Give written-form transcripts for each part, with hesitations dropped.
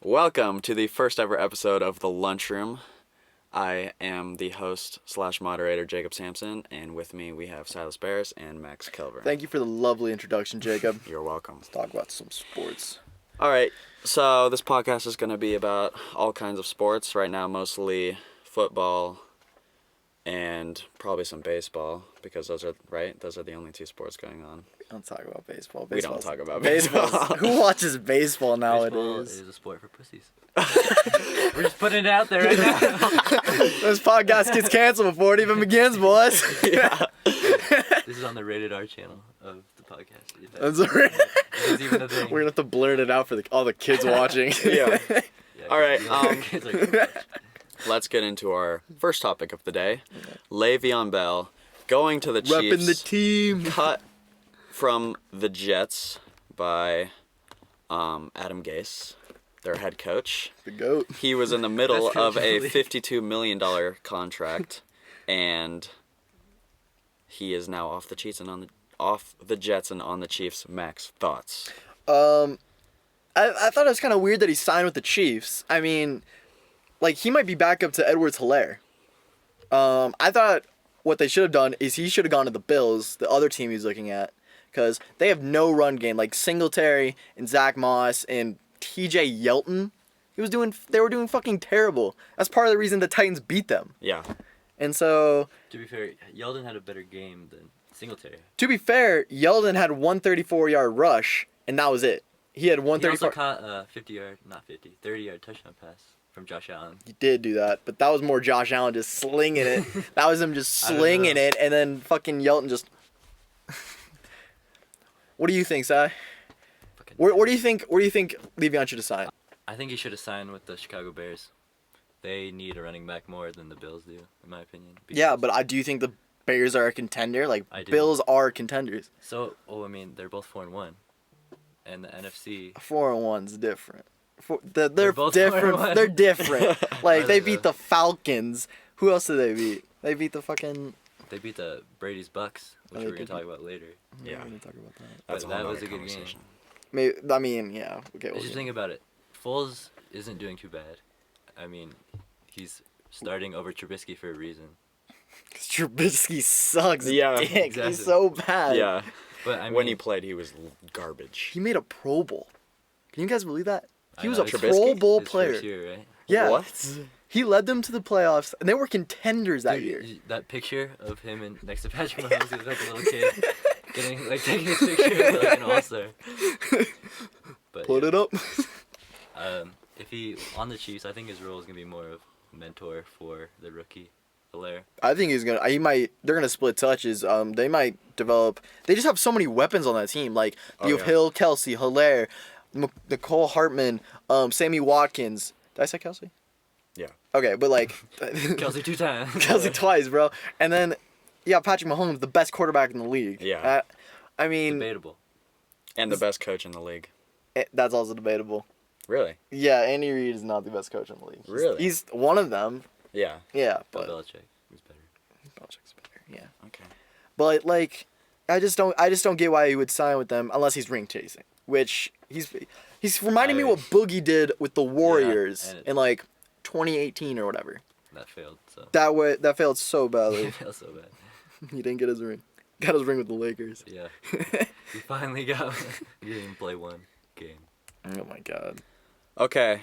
Welcome to the first ever episode of the Lunchroom. I am the host / moderator, Jacob Sampson, and with me we have Sylas Barris and Max Kelver. Thank you for the lovely introduction, Jacob. You're welcome. Let's talk about some sports. All right, so this podcast is going to be about all kinds of sports. Right now, mostly football and probably some baseball, because those are the only two sports going on. We don't talk about baseball. We don't talk about baseball. Who watches baseball nowadays? Baseball is a sport for pussies. We're just putting it out there right now. This podcast gets canceled before it even begins, boys. Yeah. This is on the Rated R channel of the podcast. I'm sorry. It's even a thing. We're gonna have to blurt it out for all the kids watching. Yeah. Yeah, All right, kids are gonna watch. Let's get into our first topic of the day. Le'Veon Bell going to the Chiefs. Repping the team. Cut from the Jets by Adam Gase, their head coach. The GOAT. He was in the middle Best of coach in a the league. $52 million contract, and he is now off the Jets and on the Chiefs. Max, thoughts? I thought it was kind of weird that he signed with the Chiefs. I mean, like, he might be back up to Edwards-Helaire. I thought what they should have done is he should have gone to the Bills, the other team he's looking at, because they have no run game. Like Singletary and Zach Moss and T.J. Yeldon, they were doing fucking terrible. That's part of the reason the Titans beat them. Yeah. And so, To be fair, Yeldon had a better game than Singletary. to be fair, Yeldon had 134-yard rush, and that was it. He had He also 134. caught a 30-yard touchdown pass from Josh Allen. He did do that, but that was more Josh Allen just slinging it. That was him just I don't slinging know. it, and then fucking Yelton just. What do you think, Si? Fucking- Where do you think Le'Veon should have signed? I think he should have signed with the Chicago Bears. They need a running back more than the Bills do, in my opinion. Yeah, because- but I do think the Bears are a contender. Like I do. Bills are contenders. So, I mean, they're both 4-1, and the NFC. 4-1's different. They're both different. 4-1. They're different. Like Are they they beat though? the Falcons. Who else did they beat? They beat the fucking. They beat the Brady's Bucks, which they we're gonna did. talk about later. Yeah. We're gonna talk about that. That's But a whole that was nother a good game. conversation. Maybe I mean yeah. Okay. Just think about it. Foles isn't doing too bad. I mean, he's starting over Trubisky for a reason. Cause Trubisky sucks. Yeah, dick. exactly. He's so bad. Yeah. But I mean, When he played, he was garbage. He made a Pro Bowl. Can you guys believe that? He I was know, a his- Pro Bowl his player. First year, right? Yeah. What? He led them to the playoffs, and they were contenders that Dude, year. That picture of him and next to Patrick Mahomes, he was like a little kid, taking a picture like an all-star. But Put yeah, it up. If he on the Chiefs, I think his role is gonna be more of mentor for the rookie, Hilaire. I think they're gonna split touches. They might develop. They just have so many weapons on that team. Like Oh, you have yeah. Hill, Kelsey, Hilaire, Nicole Hartman, Sammy Watkins. Did I say Kelsey? Yeah. Okay, but like Kelsey 2 times. Kelsey twice, bro. And then Patrick Mahomes, the best quarterback in the league. Yeah. I mean, Debatable. And the best coach in the league. that's also debatable. Really? Yeah, Andy Reid is not the best coach in the league. Really? He's one of them. Yeah. Yeah, But but Belichick was better. Belichick's better. Yeah. Okay. But like, I just don't get why he would sign with them unless he's ring chasing. Which he's reminding me what Boogie did with the Warriors and in like 2018 or whatever. That failed. So. That failed so badly. It felt so bad. He didn't get his ring. Got his ring with the Lakers. Yeah. He finally got. He didn't even play one game. Oh my god. Okay.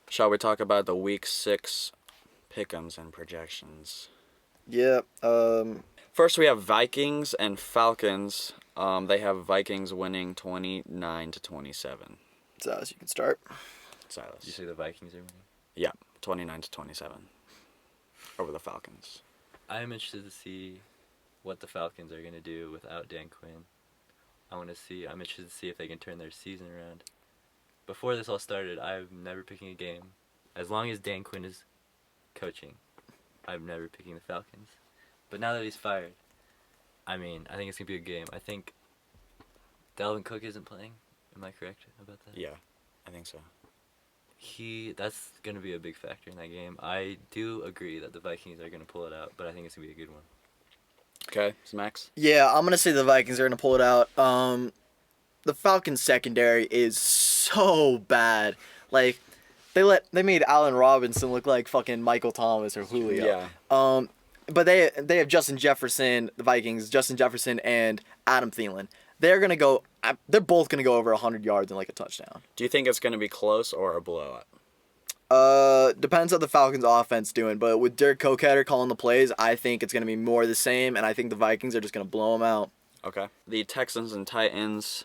Shall we talk about the Week 6 pick'ems and projections? Yeah. First, we have Vikings and Falcons. They have Vikings winning 29-27. So you can start. Silas. Did you say the Vikings are winning? Yeah, 29-27 over the Falcons. I am interested to see what the Falcons are gonna do without Dan Quinn. I'm interested to see if they can turn their season around. Before this all started, I'm never picking a game. As long as Dan Quinn is coaching, I'm never picking the Falcons. But now that he's fired, I think it's gonna be a game. I think Dalvin Cook isn't playing. Am I correct about that? Yeah, I think so. That's gonna be a big factor in that game. I do agree that the Vikings are gonna pull it out, but I think it's gonna be a good one. Okay, so Max? Yeah, I'm gonna say the Vikings are gonna pull it out. The Falcons secondary is so bad. Like, they made Allen Robinson look like fucking Michael Thomas or Julio. Yeah. But they have Justin Jefferson, the Vikings, Justin Jefferson and Adam Thielen. They're both gonna go over 100 yards and like a touchdown. Do you think it's going to be close or a blowout? Depends how the Falcons' offense doing, but with Dirk Koketter calling the plays, I think it's gonna be more of the same, and I think the Vikings are just gonna blow them out. Okay. The Texans and Titans.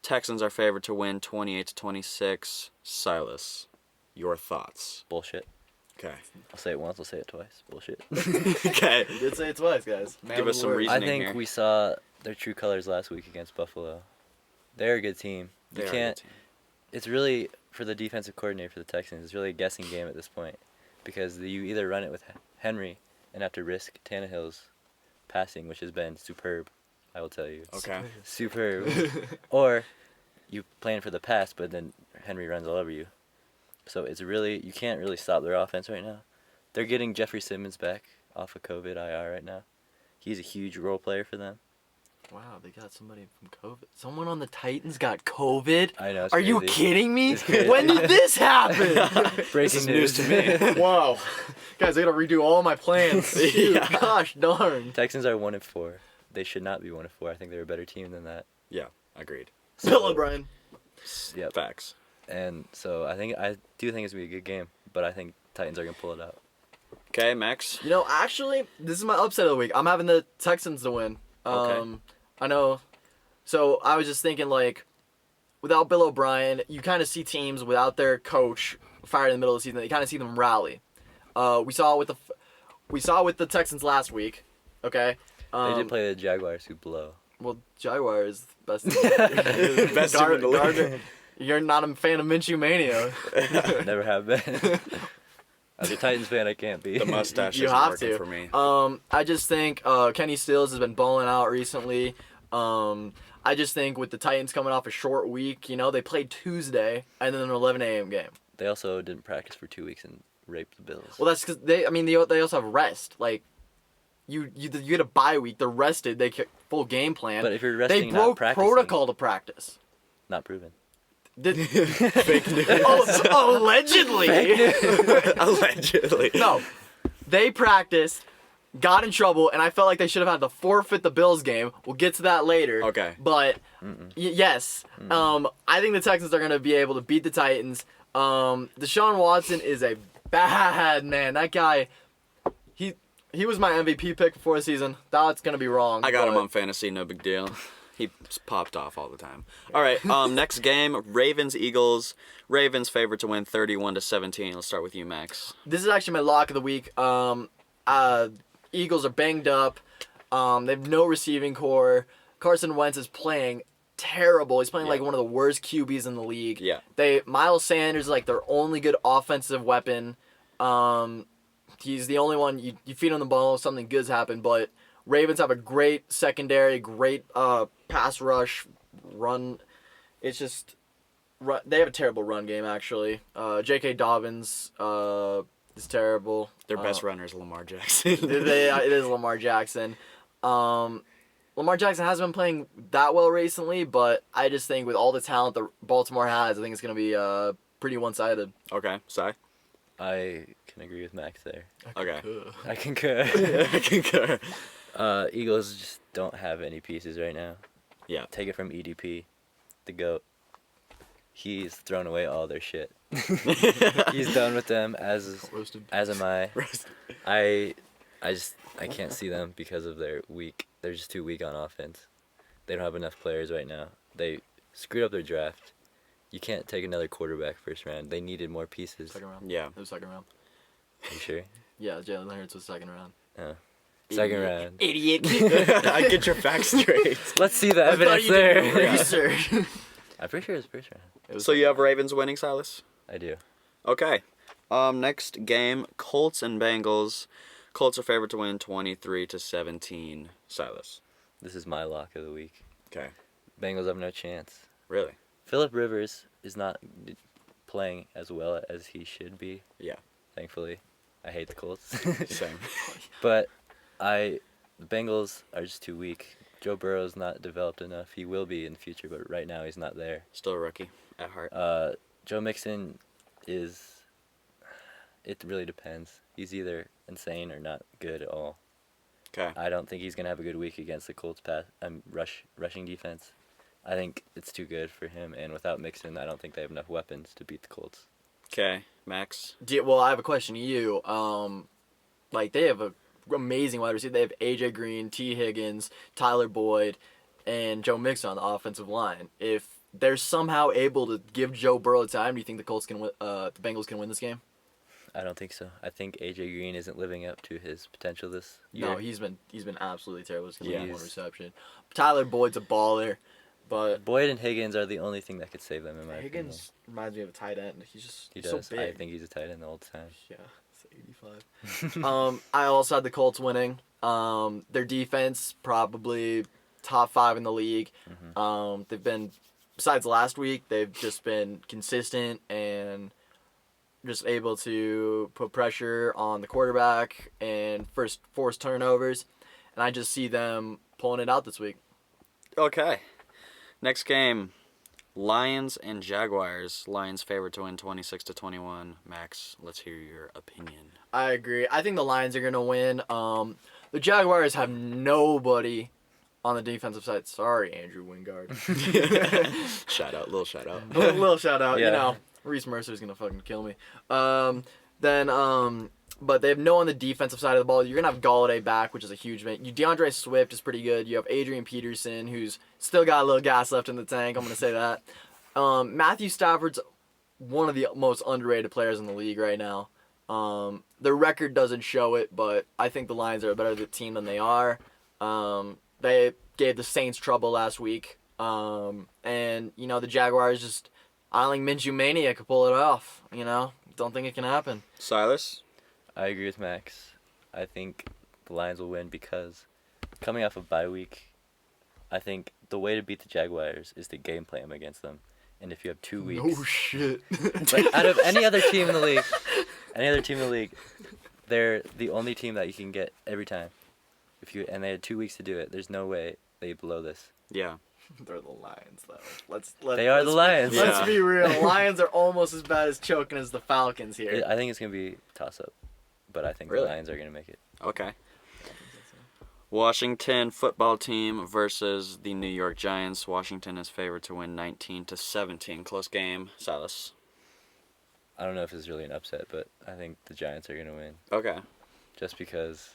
Texans are favored to win 28-26. Silas, your thoughts? Bullshit. Okay. I'll say it once, I'll say it twice. Bullshit. Okay. You did say it twice, guys. Give us some I reasoning think here. we saw their true colors last week against Buffalo. They're a good team. They You are a can't. good team. It's really, for the defensive coordinator for the Texans, it's really a guessing game at this point, because you either run it with Henry and have to risk Tannehill's passing, which has been superb, I will tell you. Okay. Superb. Or you plan for the pass, but then Henry runs all over you. So it's really, you can't really stop their offense right now. They're getting Jeffrey Simmons back off of COVID IR right now. He's a huge role player for them. Wow, they got somebody from COVID. Someone on the Titans got COVID? I know. It's Are you crazy. kidding me? It's crazy. When did this happen? Breaking is news to me. Wow. Guys, I gotta redo all my plans. Yeah. Gosh darn. Texans are 1-4. They should not be 1-4. I think they're a better team than that. Yeah, agreed. Bill O'Brien. Yep. Facts. And so I do think it's gonna be a good game, but I think Titans are gonna pull it out. Okay, Max. You know, actually, this is my upset of the week. I'm having the Texans to win. Okay. I know. So I was just thinking, like, without Bill O'Brien, you kind of see teams without their coach fired in the middle of the season. You kind of see them rally. We saw it with the Texans last week. Okay. They did play the Jaguars, who blow. Well, Jaguars best. Best team in the league. You're not a fan of Minshew Mania. Never have been. As a Titans fan, I can't be. The mustache You isn't have working to. for me. I just think Kenny Stills has been balling out recently. I just think with the Titans coming off a short week, you know, they played Tuesday and then an 11 a.m. game. They also didn't practice for 2 weeks and raped the Bills. Well, that's because they also have rest. Like, you get a bye week. They're rested. They get full game plan. But if you're they resting, not broke practicing, protocol to practice. not proven. Fake news. Oh, allegedly. Allegedly. No, they practiced, got in trouble, and I felt like they should have had to forfeit the Bills game. We'll get to that later. Okay. But yes, I think the Texans are gonna be able to beat the Titans. Deshaun Watson is a bad man. That guy, he was my MVP pick before the season. That's gonna be wrong. I got him but- on fantasy, no big deal. He popped off all the time. All right, next game, Ravens-Eagles. Ravens favored to win 31-17. Let's start with you, Max. This is actually my lock of the week. Eagles are banged up. They have no receiving core. Carson Wentz is playing terrible. He's playing like one of the worst QBs in the league. Yeah. Miles Sanders is like their only good offensive weapon. He's the only one you feed him the ball, something good's happen. But Ravens have a great secondary, great pass rush, run. It's just they have a terrible run game actually. J.K. Dobbins is terrible. Their best runner is Lamar Jackson. It is Lamar Jackson. Lamar Jackson hasn't been playing that well recently, but I just think with all the talent that Baltimore has, I think it's going to be pretty one-sided. Okay, Sai? I can agree with Max there. Okay. I concur. I concur. Eagles just don't have any pieces right now. Yeah. Take it from EDP, the GOAT. He's thrown away all their shit. He's done with them, as am I. I can't see them because of their weak. They're just too weak on offense. They don't have enough players right now. They screwed up their draft. You can't take another quarterback first round. They needed more pieces. Second round. Yeah. It was second round. Are you sure? Yeah, Jalen Hurts was second round. Oh. Second round. Idiot. I get your facts straight. Let's see the evidence there. Research. I'm pretty sure it was first round. So you have Ravens winning, Silas? I do. Okay. Next game, Colts and Bengals. Colts are favored to win 23-17. Silas. This is my lock of the week. Okay. Bengals have no chance. Really? Phillip Rivers is not playing as well as he should be. Yeah. Thankfully. I hate the Colts. Same. But the Bengals are just too weak. Joe Burrow's not developed enough. He will be in the future, but right now he's not there. Still a rookie at heart. Joe Mixon is. It really depends. He's either insane or not good at all. Okay. I don't think he's gonna have a good week against the Colts rushing defense. I think it's too good for him, and without Mixon, I don't think they have enough weapons to beat the Colts. Okay, Max. Well, I have a question to you. They have a amazing wide receiver. They have AJ Green, T. Higgins, Tyler Boyd, and Joe Mixon on the offensive line. If they're somehow able to give Joe Burrow time, do you think the Bengals can win this game? I don't think so. I think AJ Green isn't living up to his potential this year. No, he's been absolutely terrible. He's Yeah. one reception. Tyler Boyd's a baller, but Boyd and Higgins are the only thing that could save them in my Higgins reminds me of a tight end. He's opinion. He he's does. so I big. think he's a tight end all the time. Yeah, it's 85. I also had the Colts winning. Their defense probably top 5 in the league. They've been, besides last week, they've just been consistent and just able to put pressure on the quarterback and force turnovers. And I just see them pulling it out this week. Okay. Next game, Lions and Jaguars. Lions favored to win 26-21. Max, let's hear your opinion. I agree. I think the Lions are going to win. The Jaguars have nobody on the defensive side. Sorry, Andrew Wingard. Little shout out. Little shout out. Yeah. You know, Reese Mercer's going to fucking kill me. But they have no on the defensive side of the ball. You're going to have Galladay back, which is a huge win. DeAndre Swift is pretty good. You have Adrian Peterson, who's still got a little gas left in the tank. I'm going to say that. Matthew Stafford's one of the most underrated players in the league right now. Their record doesn't show it, but I think the Lions are a better team than they are. They gave the Saints trouble last week. And, the Jaguars I don't think Minshew Mania could pull it off. Don't think it can happen. Silas? I agree with Max. I think the Lions will win because coming off of bye week, I think the way to beat the Jaguars is to game plan against them. And if you have 2 weeks, Oh shit! like out of any other team in the league, they're the only team that you can get every time. And they had 2 weeks to do it. There's no way they blow this. Yeah. They're the Lions, though. They are the Lions. Let's Yeah. be real. The Lions are almost as bad as choking as the Falcons here. I think it's gonna be toss up, but I think Really? the Lions are gonna make it. Okay. Washington football team versus the New York Giants. Washington is favored to win 19-17. Close game. Silas? I don't know if it's really an upset, but I think the Giants are gonna win Okay. just because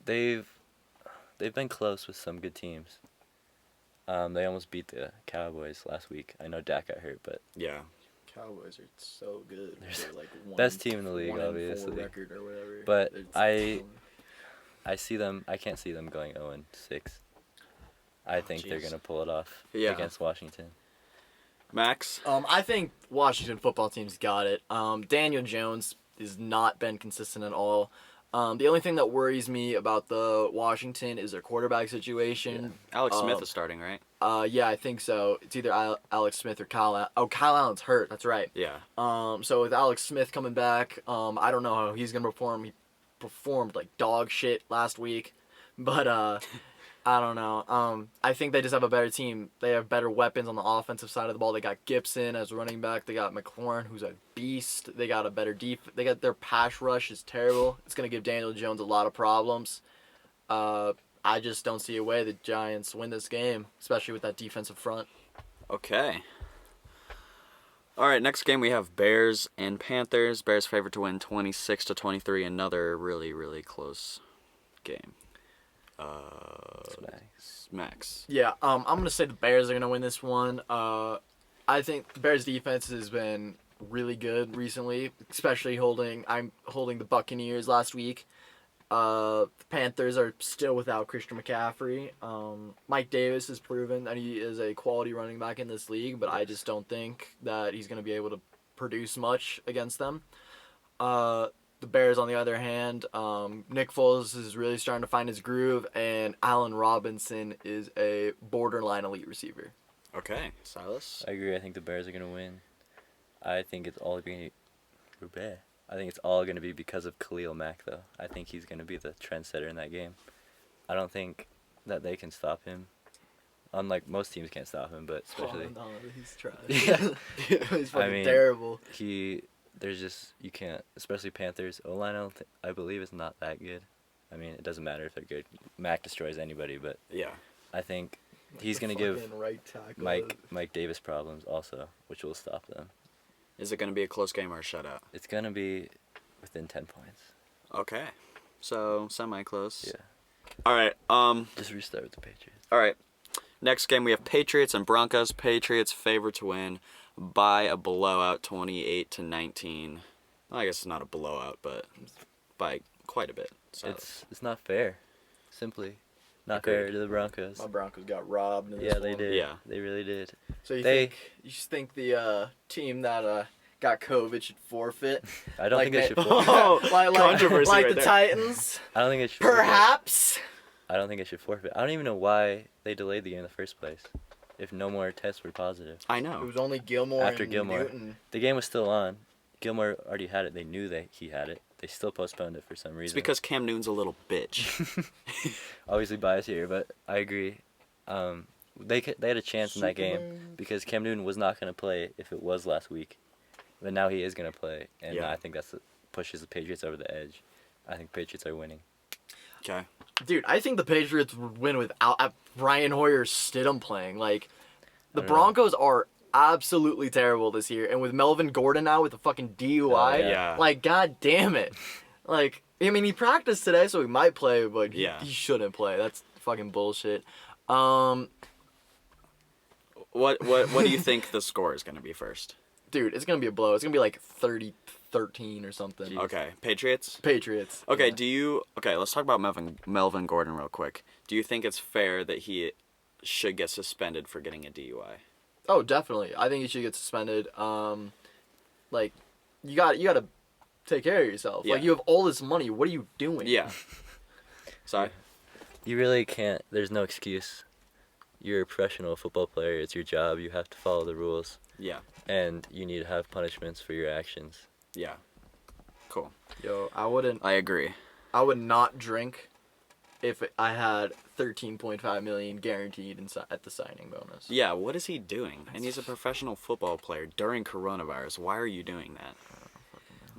they've been close with some good teams. They almost beat the Cowboys last week. I know Dak got hurt, but Yeah. Cowboys are so good. They're They're like best team in the league, obviously. record or whatever. But It's- I see them. I can't see them going 0-6. I think they're jeez. gonna pull it off Yeah. against Washington. Max? I think Washington football team's got it. Daniel Jones has not been consistent at all. The only thing that worries me about the Washington is their quarterback situation. Alex Smith is starting, right? Yeah, I think so. It's either Alex Smith or Kyle Allen. Oh, Kyle Allen's hurt. That's right. Yeah. So with Alex Smith coming back, I don't know how he's gonna perform. He performed like dog shit last week, but I don't know. I think they just have a better team. They have better weapons on the offensive side of the ball. They got Gibson as running back. They got McLaurin, who's a beast. They got a better They got their pass rush is terrible. It's gonna give Daniel Jones a lot of problems. I just don't see a way the Giants win this game, especially with that defensive front. Okay. All right, next game we have Bears and Panthers. Bears favored to win 26-23. Another really, really close game. Max. Yeah, I'm gonna say the Bears are gonna win this one. I think the Bears defense has been really good recently, especially holding the Buccaneers last week. The Panthers are still without Christian McCaffrey. Mike Davis has proven that he is a quality running back in this league, but I just don't think that he's gonna be able to produce much against them. The Bears, on the other hand, Nick Foles is really starting to find his groove, and Allen Robinson is a borderline elite receiver. Okay, Silas. I agree. I think the Bears are gonna win. I think it's all gonna be because of Khalil Mack, though. I think he's gonna be the trendsetter in that game. I don't think that they can stop him. Unlike most teams can't stop him, but especially Oh, no, he's trash. Yeah. He's fucking mean, terrible. there's just you can't, especially Panthers O-line. I believe is not that good. I mean, it doesn't matter if they're good. Mac destroys anybody, but Yeah. I think he's gonna give Fucking right tackle. Mike Davis problems also, which will stop them. Is it going to be a close game or a shutout? It's gonna be within 10 points. Okay. So, semi-close. Yeah. All right. Just restart with the Patriots. All right. Next game, we have Patriots and Broncos. Patriots favored to win by a blowout, 28-19. Well, I guess it's not a blowout, but by quite a bit. So It's not fair. Simply not Agreed. fair to the Broncos. My Broncos got robbed in this Yeah, they one. did. Yeah. They really did. So you They- think you just think the team that got COVID should forfeit? I don't think they should. Oh, controversy like right the there. Titans? I don't think it should. forfeit. Perhaps. I don't think it should forfeit. I don't even know why they delayed the game in the first place. If no more tests were positive, I It know. was only Gilmore After and Gilmore. Newton. the game was still on. Gilmore already had it. They knew that he had it. They still postponed it for some reason. It's because Cam Newton's a little bitch. Obviously biased here, but I agree. They had a chance in that game Superman. because Cam Newton was not going to play if it was last week, but now he is going to play, and Yeah. I think that's what pushes the Patriots over the edge. I think Patriots are winning. Okay. Dude, I think the Patriots would win without Brian Hoyer Stidham playing. Like, the I don't know. Broncos are absolutely terrible this year, and with Melvin Gordon now with the fucking DUI, Oh, yeah. like, god damn it. Like, I mean, he practiced today, so he might play, but Yeah. he shouldn't play. That's fucking bullshit. What do you think the score is going to be first? Dude, it's gonna be a blow. It's gonna be like 30-13 or something. Jeez. Okay, Patriots. Patriots. Okay, yeah. let's talk about Melvin Gordon real quick. Do you think it's fair that he should get suspended for getting a DUI? Oh, definitely. I think he should get suspended. Like, you gotta take care of yourself. Yeah. Like, you have all this money. What are you doing? Yeah. Sorry. You really can't. There's no excuse. You're a professional football player. It's your job. You have to follow the rules, Yeah. and you need to have punishments for your actions. Yeah. Cool. Yo, I would not drink if I had 13.5 million guaranteed at the signing bonus. Yeah, what is he doing? And he's a professional football player during coronavirus. Why are you doing that?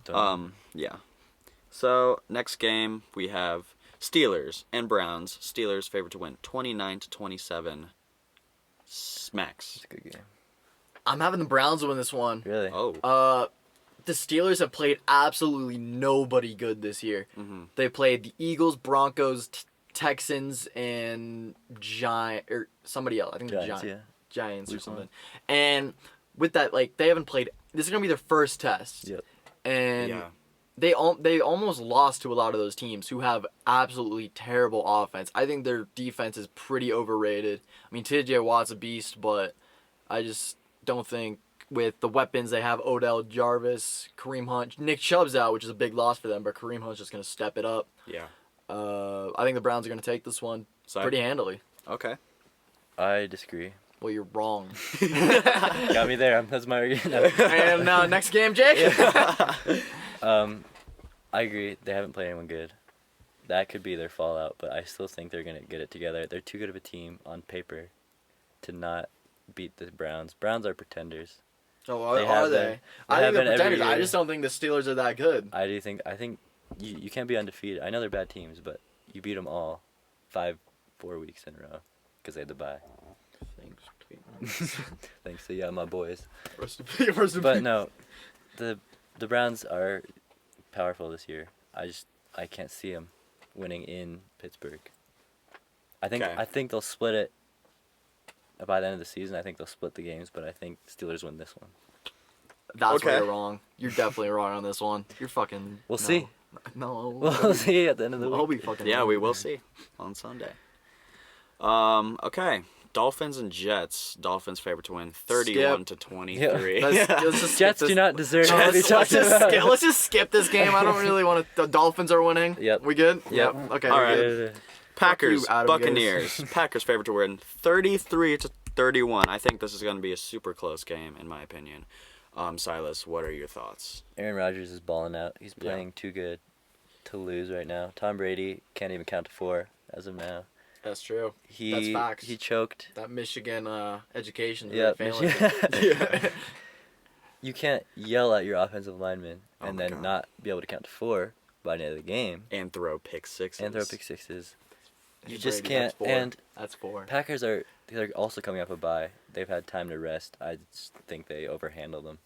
Don't- Yeah. So, next game we have Steelers and Browns. Steelers favored to win 29-27. Smacks. It's a good game. I'm having the Browns win this one. Really? Oh. The Steelers have played absolutely nobody good this year. Mhm. They played the Eagles, Broncos, Texans, and somebody else. I think Giants, the yeah. Giants or Week something. one. And with that, like, they haven't played. This is gonna be their first test. Yep. And Yeah. they almost lost to a lot of those teams who have absolutely terrible offense. I think their defense is pretty overrated. I mean, T.J. Watt's a beast, but I just don't think with the weapons they have, Odell, Jarvis, Kareem Hunt, Nick Chubb's out, which is a big loss for them, but Kareem Hunt's just gonna step it up. Yeah. I think the Browns are gonna take this one Sorry. pretty handily. Okay. I disagree. Well, you're wrong. Got me there. That's my argument. And next game, Jake. I agree. They haven't played anyone good. That could be their fallout, but I still think they're going to get it together. They're too good of a team on paper to not beat the Browns. Browns are pretenders. Oh, They are have they? been. I They think have they're been every pretenders. I year. just don't think the Steelers are that good. I think you can't be undefeated. I know they're bad teams, but you beat them all 4 weeks in a row because they had to bye. Thanks to my boys. But no, the Browns are powerful this year. I can't see them winning in Pittsburgh. Okay. I think they'll split it by the end of the season. I think they'll split the games, but I think Steelers win this one. That's where Okay. you're wrong. You're definitely wrong on this one. You're fucking. We'll no. see. No. We'll see at the end of the I'll week. be fucking. Yeah, wrong. we will see on Sunday. Okay. Dolphins and Jets. Dolphins favored to win 31-23. Let's just skip Jets this. do not deserve No, to be talked about. let's just skip this game. I don't really want to. The Dolphins are winning. Yep. We good? Yep. Okay. All we're right. good. Packers, you, Adam Buccaneers. Packers favored to win 33-31. I think this is going to be a super close game, in my opinion. Silas, what are your thoughts? Aaron Rodgers is balling out. He's Yeah. playing too good to lose right now. Tom Brady can't even count to 4 as of now. That's true. He That's facts. he choked. That Michigan education is Yeah, really failing. Michigan. You can't yell at your offensive lineman Oh and my then God. not be able to count to 4 by the end of the game And throw pick sixes. and throw pick sixes. You Hey, just Brady, can't. That's 4. And That's 4. Packers they're also coming off a bye. They've had time to rest. I just think they overhandle them.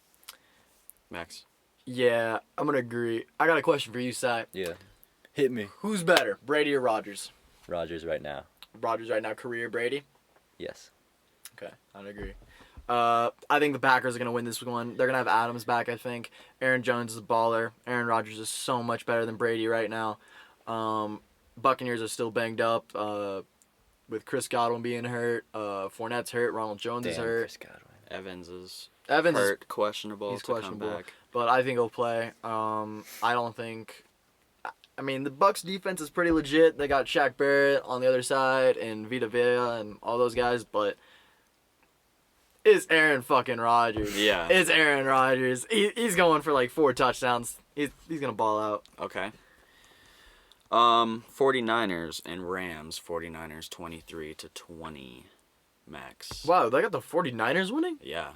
Max. Yeah, I'm gonna agree. I got a question for you, Sai. Yeah. Hit me. Who's better, Brady or Rodgers? Rodgers right now. Rodgers right now, career Brady. Yes. Okay, I'd agree. I think the Packers are gonna win this one. They're gonna have Adams back. I think Aaron Jones is a baller. Aaron Rodgers is so much better than Brady right now. Buccaneers are still banged up. With Chris Godwin being hurt, Fournette's hurt, Ronald Jones is Damn, hurt. Chris Godwin. Evans is Evans is hurt, questionable he's to questionable. come back. But I think he'll play. I don't think. I mean, the Bucks defense is pretty legit. They got Shaq Barrett on the other side and Vita Vea and all those guys, but it's Aaron fucking Rodgers. Yeah. It's Aaron Rodgers. He's going for like 4 touchdowns. He's gonna ball out. Okay. 49ers and Rams. 49ers 23-20. Max. Wow, they got the 49ers winning? Yeah.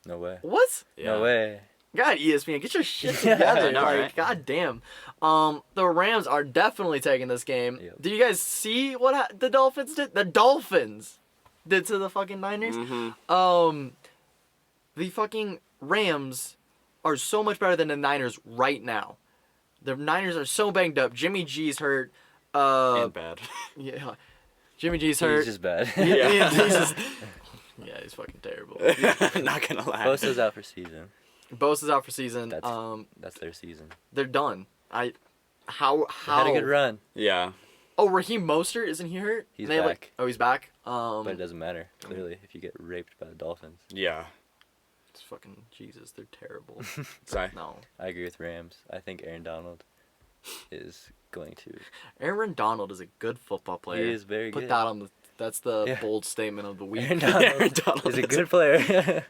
No way. What? Yeah. No way. God, ESPN, get your shit Yeah, together. I know, like, right? God damn. The Rams are definitely taking this game. Yep. Did you guys see what the Dolphins did? The Dolphins did to the fucking Niners. Mm-hmm. The fucking Rams are so much better than the Niners right now. The Niners are so banged up. Jimmy G's hurt. And bad. Yeah. Jimmy G's hurt. He's just bad. Yeah. Yeah, he's fucking terrible. Not gonna lie. Bosa's out for season. Bosa's out for season. That's their season. They're done. How? They had a good run, Yeah. Oh, Raheem Mostert, isn't he hurt? He's They, back. he's back. but it doesn't matter. Clearly, if you get raped by the Dolphins. Yeah. It's fucking Jesus. They're terrible. Sorry. No. I agree with Rams. I think Aaron Donald is going to. Aaron Donald is a good football player. He is very Put good. that on the. That's the Yeah. bold statement of the week. Aaron Donald, is a good player.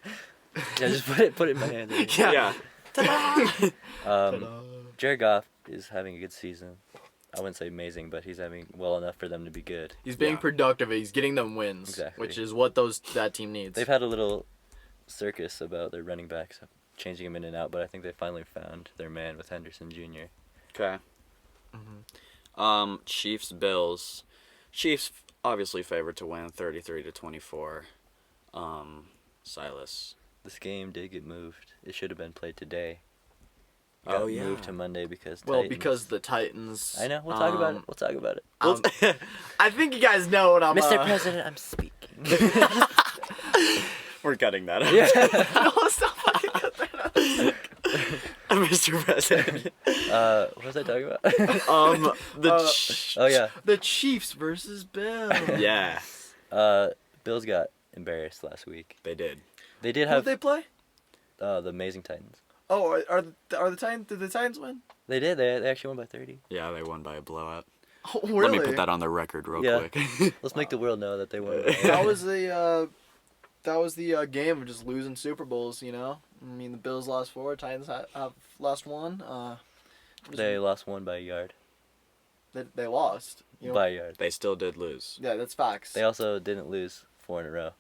Yeah, just put it in my hand. Yeah. Yeah. Jared Goff is having a good season. I wouldn't say amazing, but he's having well enough for them to be good. He's being Yeah. productive. He's getting them wins, Exactly. which is what that team needs. They've had a little circus about their running backs, changing them in and out, but I think they finally found their man with Henderson Jr. Okay. Chiefs Bills. Chiefs obviously favored to win 33-24. Silas. This game did get moved. It should have been played today. It Oh, got yeah. moved to Monday because because the Titans. I know. We'll talk about it. We'll talk about it. I think you guys know what I'm. Mr. President, I'm speaking. We're cutting that out. Yeah. No, stop fucking cut that out. Mr. President. What was I talking about? Oh yeah. The Chiefs versus Bills. Yeah. Bills got embarrassed last week. They did. They did Who have did they play? the amazing Titans. Oh, are the Titans? Did the Titans win? They did. They actually won by 30. Yeah, they won by a blowout. Oh, really? Let me put that on the record real Yeah. quick. Let's make the world know that they won. That was the game of just losing Super Bowls. You know, I mean the Bills lost 4, Titans have lost 1. They lost one by a yard. They lost. You know? By a yard. They still did lose. Yeah, that's facts. They also didn't lose 4 in a row.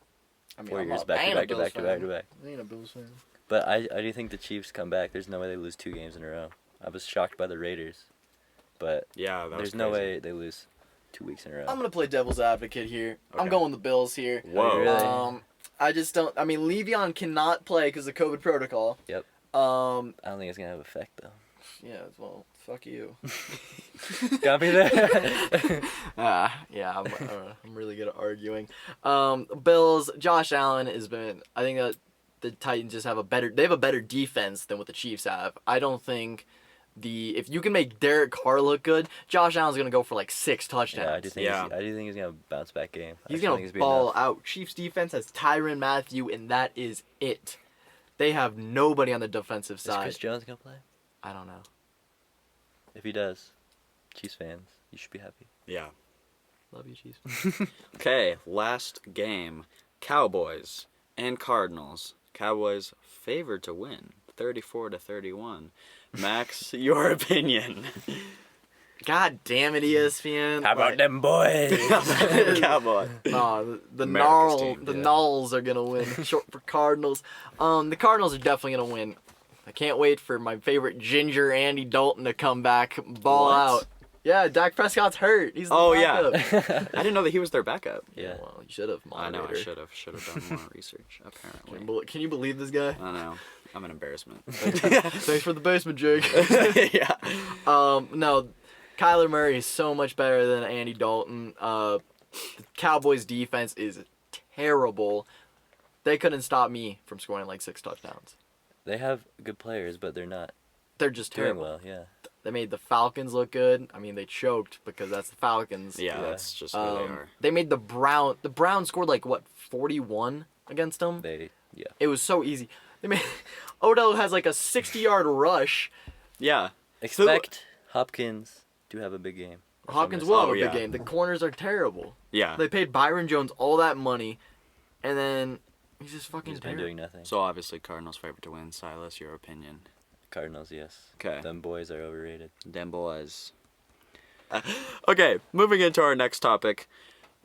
I mean, 4 I'm years not- back I to ain't a back to Bills back to fan. back to back. I ain't a Bills fan. But I do think the Chiefs come back. There's no way they lose 2 games in a row. I was shocked by the Raiders, but Yeah, that was there's no crazy. way they lose 2 weeks in a row. I'm gonna play devil's advocate here. I'm Okay. going the Bills here. Whoa. Really? I just don't. I mean, Le'Veon cannot play because of COVID protocol. Yep. Um. I don't think it's gonna have effect though. Yeah. Well, fuck you. Got me there. Yeah. I'm really good at arguing. Bills. Josh Allen has been. I think that the Titans just have a better. They have a better defense than what the Chiefs have. I don't think. If you can make Derek Carr look good, Josh Allen's gonna go for like 6 touchdowns. Yeah, I do think. Yeah. I do think he's gonna bounce back game. He's I still gonna think it's be ball enough. out. Chiefs defense has Tyrann Mathieu, and that is it. They have nobody on the defensive Is side. Chris Jones gonna play? I don't know. If he does, Chiefs fans, you should be happy. Yeah. Love you, Chiefs. Okay, last game. Cowboys and Cardinals. Cowboys favored to win 34-31. Max, your opinion. God damn it, ESPN. How about Like, them boys? Cowboy. the America's team, the yeah. Nulls are gonna win. Short for Cardinals. The Cardinals are definitely gonna win. I can't wait for my favorite ginger Andy Dalton to come back, ball What? out. Yeah, Dak Prescott's hurt. He's the Oh, yeah. backup. I didn't know that he was their backup. Yeah. Well, you should have. I know. I moderator. should have done more research. Apparently. Can you believe this guy? I know. I'm an embarrassment. Thanks for the basement, Jake. Yeah. No, Kyler Murray is so much better than Andy Dalton. The Cowboys' defense is terrible. They couldn't stop me from scoring like 6 touchdowns. They have good players, but they're not They're just doing terrible. well. Yeah. They made the Falcons look good. I mean, they choked because that's the Falcons. Yeah, Yeah. that's just who they are. They made the Browns. The Browns scored like what 41 against them. Yeah. It was so easy. They made Odell has like a 60-yard rush. Yeah. Expect Hopkins to have a big game. Hopkins will have a Oh, big yeah. game. The corners are terrible. Yeah. They paid Byron Jones all that money, and then he's just fucking He's been terrible. doing nothing. So obviously Cardinals favorite to win. Silas, your opinion? Cardinals, yes. Okay. Them boys are overrated. Them boys. Okay, moving into our next topic.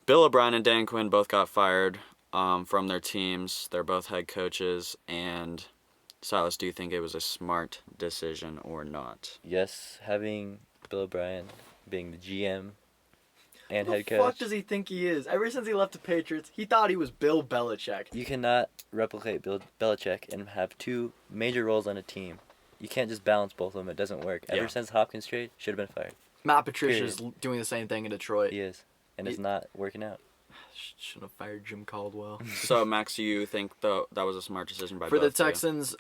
Bill O'Brien and Dan Quinn both got fired from their teams. They're both head coaches. And Silas, do you think it was a smart decision or not? Yes, having Bill O'Brien being the GM and Who head the fuck coach. does he think he is? Ever since he left the Patriots, he thought he was Bill Belichick. You cannot replicate Bill Belichick and have 2 major roles on a team. You can't just balance both of them. It doesn't work. Yeah. Ever since Hopkins trade, should have been fired. Matt Patricia's doing the same thing in Detroit. He is. And it's He- not working out. Shouldn't have fired Jim Caldwell. So, Max, you think that was a smart decision by For the both of you? Texans,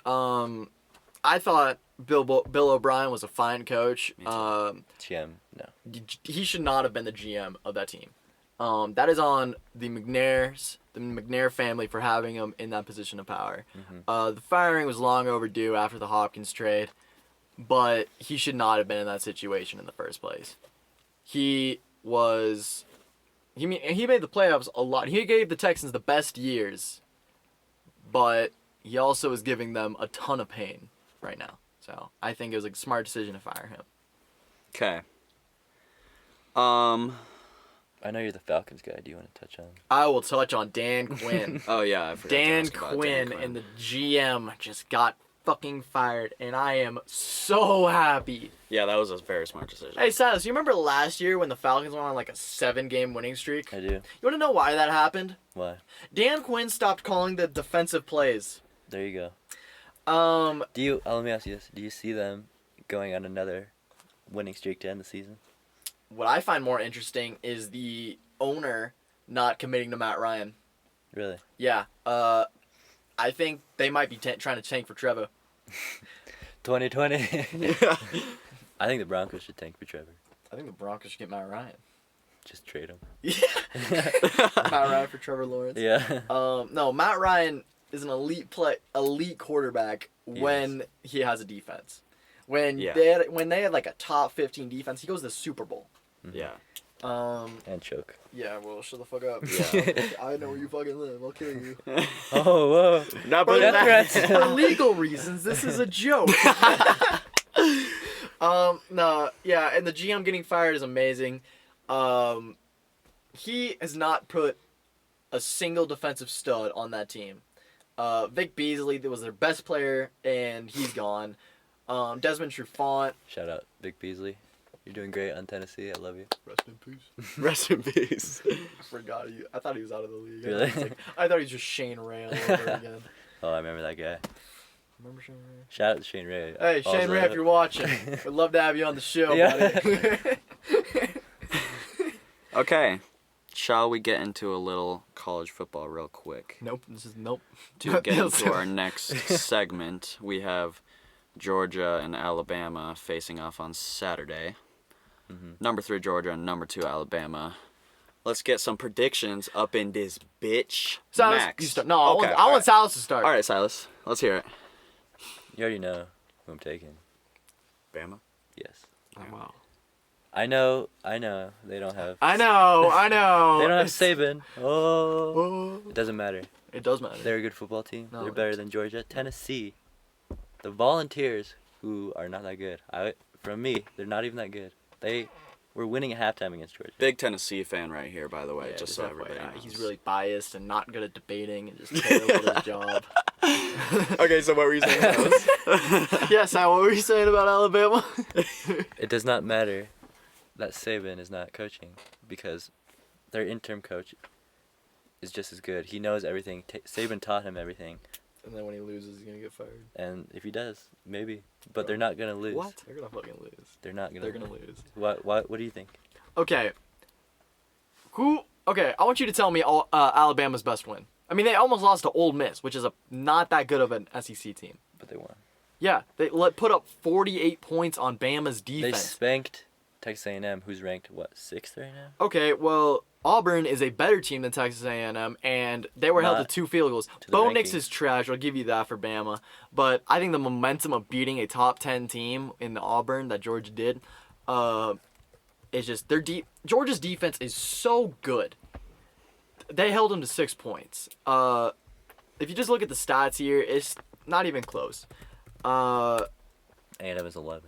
I thought Bill O'Brien was a fine coach. Me too. GM, no. He should not have been the GM of that team. That is on the McNair family for having him in that position of power. The firing was long overdue after the Hopkins trade, but he should not have been in that situation in the first place. He made the playoffs a lot. He gave the Texans the best years, but he also is giving them a ton of pain right now. So I think it was a smart decision to fire him. Okay. I know you're the Falcons guy. Do you want to touch on? I will touch on Dan Quinn. Oh, yeah, I forgot to Dan ask about Quinn and the GM just got fucking fired, and I am so happy. Yeah, that was a very smart decision. Hey, Silas, you remember last year when the Falcons went on like a 7-game winning streak? I do. You want to know why that happened? Why? Dan Quinn stopped calling the defensive plays. There you go. Um, Let me ask you this. Do you see them going on another winning streak to end the season? what I find more interesting is the owner not committing to Matt Ryan. Really? Yeah. I think they might be trying to tank for Trevor. 2020. I think the Broncos should tank for Trevor. I think the Broncos should get Matt Ryan. Just trade him. Yeah. Matt Ryan for Trevor Lawrence. Yeah. No, Matt Ryan is an elite quarterback when he has a defense. When they had like a top 15 defense, he goes to the Super Bowl. Yeah. And choke. Yeah, well, shut the fuck up. Yeah. I know where you fucking live. I'll kill you. Oh, whoa. Not For but Death that. threats. For legal reasons, this is a joke. No, yeah, and the GM getting fired is amazing. He has not put a single defensive stud on that team. Vic Beasley was their best player, and he's gone. Desmond Trufant. Shout out Vic Beasley. You're doing great on Tennessee. I love you. Rest in peace. Rest in peace. I forgot you. I thought he was out of the league. Really? I thought he was just Shane Ray all over again. Oh, I remember that guy. Remember Shane Ray? Shout out to Shane Ray. Hey, Shane Also- Ray, if you're watching, we'd love to have you on the show, Yeah. buddy. Okay. Shall we get into a little college football real quick? Nope. Nope. To get into our next segment, we have Georgia and Alabama facing off on Saturday. Number 3 Georgia and number 2 Alabama. Let's get some predictions up in this bitch. Silas, Max. you start. No, Okay, I want Silas to start. All right, Silas. Let's hear it. You already know who I'm taking. Bama. Yes. Oh, wow. I know. They don't have. I know. They don't have Saban. Oh. It doesn't matter. It does matter. They're a good football team. No, They're better than Georgia. Tennessee, the Volunteers, who are not that good. From me, they're not even that good. They were winning at halftime against Georgia. Big Tennessee fan right here, by the way, Yeah, just so FYI, everybody knows. he's really biased and not good at debating and just terrible at his job. Okay, so what were you saying about this? Yeah, Sam, what were you saying about Alabama? It does not matter that Saban is not coaching because their interim coach is just as good. He knows everything. Saban taught him everything. And then when he loses, he's going to get fired. And if he does, maybe. But they're not going to lose. What? They're going to fucking lose. They're not going to They're going to lose. What do you think? Okay. Okay, I want you to tell me Alabama's best win. I mean, they almost lost to Ole Miss, which is not that good of an SEC team. But they won. Yeah, they put up 48 points on Bama's They defense. spanked Texas A&M, who's ranked, 6th right now? Okay, well, Auburn is a better team than Texas A&M, and they were held to Not 2 field goals. to the Bo Nix rankings. is trash. I'll give you that for Bama. But I think the momentum of beating a top 10 team in the Auburn that Georgia did, is just Georgia's defense is so good. They held them to 6 points. If you just look at the stats here, it's not even close. A&M is 11th.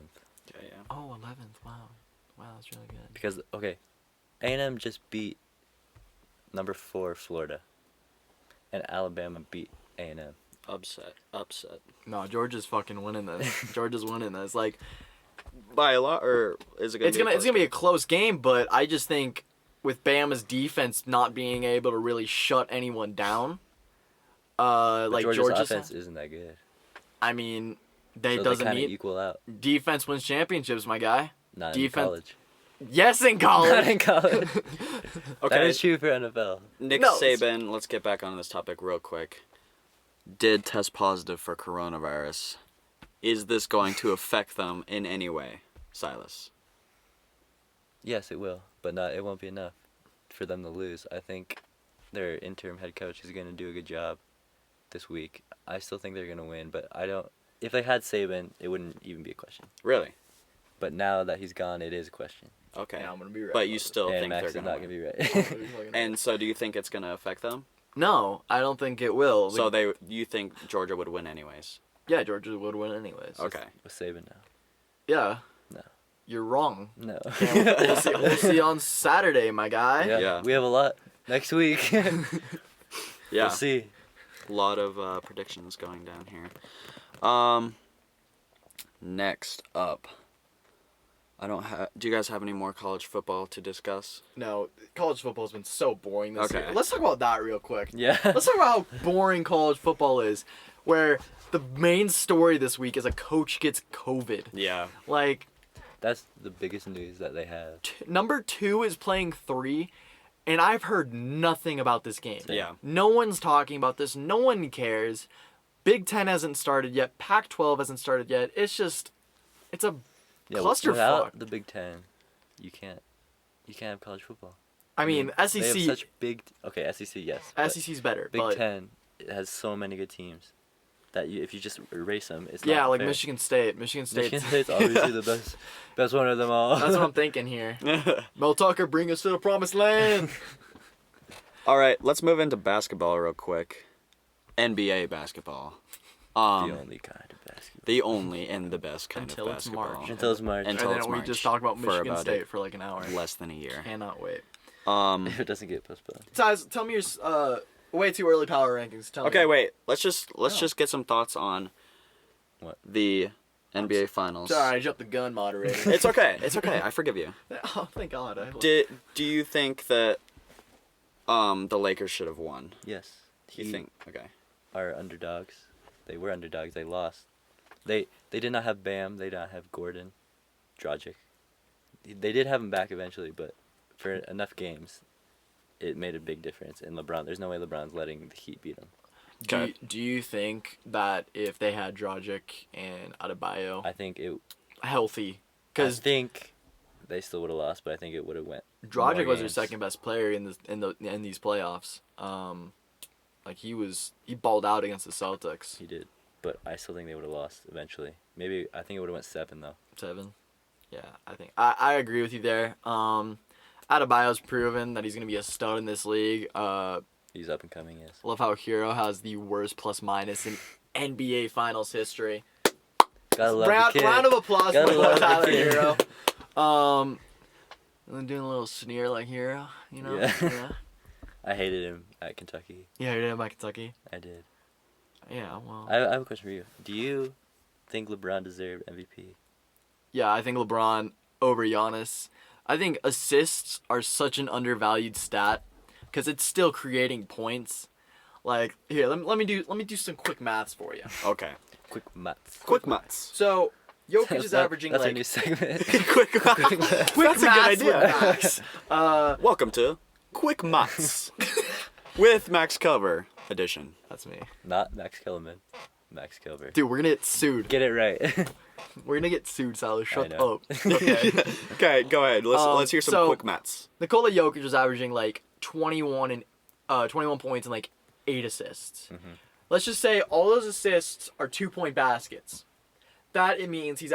Yeah. Oh, 11th. Wow. Wow, that's really good. Because, okay, A&M just beat number 4 Florida. And Alabama beat A&M. Upset. No, Georgia's fucking winning this. Georgia's winning this. Like, By a lot, or is it gonna? it's gonna be a close game, but I just think with Bama's defense not being able to really shut anyone down, But like Georgia's Georgia's, offense isn't that good. I mean, So they they doesn't kind of need equal out. defense wins championships, my guy. Not Defense- in college. Yes, in Not college. in college. That Okay. is true for NFL. Nick No, it's- Saban, let's get back on this topic real quick. Did test positive for coronavirus. Is this going to affect them in any way, Sylas? Yes, it will, but it won't be enough for them to lose. I think their interim head coach is going to do a good job this week. I still think they're going to win, but I don't. If they had Saban, it wouldn't even be a question. Really? But now that he's gone, it is a question. Okay. Yeah, I'm gonna be right. But you still And think Max they're is going not to going win? to be right. And so do you think it's going to affect them? No, I don't think it will. So you think Georgia would win anyways? Yeah, Georgia would win anyways. Okay. With Saban now. Yeah. No. You're wrong. No. We'll see on Saturday, my guy. Yeah. We have a lot next week. Yeah. We'll see. A lot of predictions going down here. Next up. Do you guys have any more college football to discuss? No, college football's been so boring this Okay. year. Let's talk about that real quick. Yeah. Let's talk about how boring college football is, where the main story this week is a coach gets COVID. Yeah. Like, That's the biggest news that they have. number 2 is playing 3, and I've heard nothing about this game. Yeah. No one's talking about this. No one cares. Big Ten hasn't started yet. Pac-12 hasn't started yet. It's a clusterfuck. Without the Big Ten, you can't have college football. I mean, They have SEC. such big. Okay, SEC, yes. but SEC's better. Big but Ten, it has so many good teams that if you just erase them, it's yeah, not like fair. Michigan State. Michigan Michigan State's obviously the best one of them all. That's what I'm thinking here. Mel Tucker, bring us to the promised land. All right, let's move into basketball real quick. NBA basketball. The only kind of basketball. The only and the best kind Until of it's basketball. March. Until it's March. Until And it's then we March just talked about for Michigan about State for like an hour. less than a year. Cannot wait. If it doesn't get postponed. Size, tell me your way too early power rankings. Tell Okay, me. wait. Let's just get some thoughts on What? the NBA Finals. Sorry, I jumped the gun, moderator. It's okay. It's okay. I forgive you. Oh, thank God. Do you think that the Lakers should have won? Yes. Do you think? Okay. Are underdogs. They were underdogs. They lost. They did not have Bam. They did not have Gordon, Dragic. They did have him back eventually, but for enough games, it made a big difference. And LeBron, there's no way LeBron's letting the Heat beat him. Do you think that if they had Dragic and Adebayo I think it. healthy, I because think they still would have lost, but I think it would have went. Dragic more was their games. second best player in these playoffs. Like he balled out against the Celtics. He did, but I still think they would have lost eventually. Maybe I think it would have went 7 though. 7. Yeah, I think I agree with you there. Adebayo's proven that he's gonna be a stud in this league. He's up and coming, yes. Love how Hero has the worst plus minus in NBA Finals history. Gotta love the kid. Round of applause Gotta for love the Tyler kid. Hero. I'm doing a little sneer like here, you know. Yeah. I hated him at Kentucky. Yeah, you're by Kentucky. I did. Yeah, well. I have a question for you. Do you think LeBron deserved MVP? Yeah, I think LeBron over Giannis. I think assists are such an undervalued stat because it's still creating points. Like here, let me do some quick maths for you. Okay. Quick maths. Quick maths. So Jokic is averaging that's like a new segment. Quick quick That's a good maths idea. with Max. Welcome to Quick Maths with Max Cover edition. That's me. Not Max Kellerman. Max Kilber. Dude, we're gonna get sued. Get it right. We're gonna get sued, Sylas. Shut know. up. Okay. Okay, go ahead. Let's hear some so- quick maths. Nikola Jokic is averaging like 21 points and like 8 assists. Mhm. Let's just say all those assists are 2-point baskets. That it means he's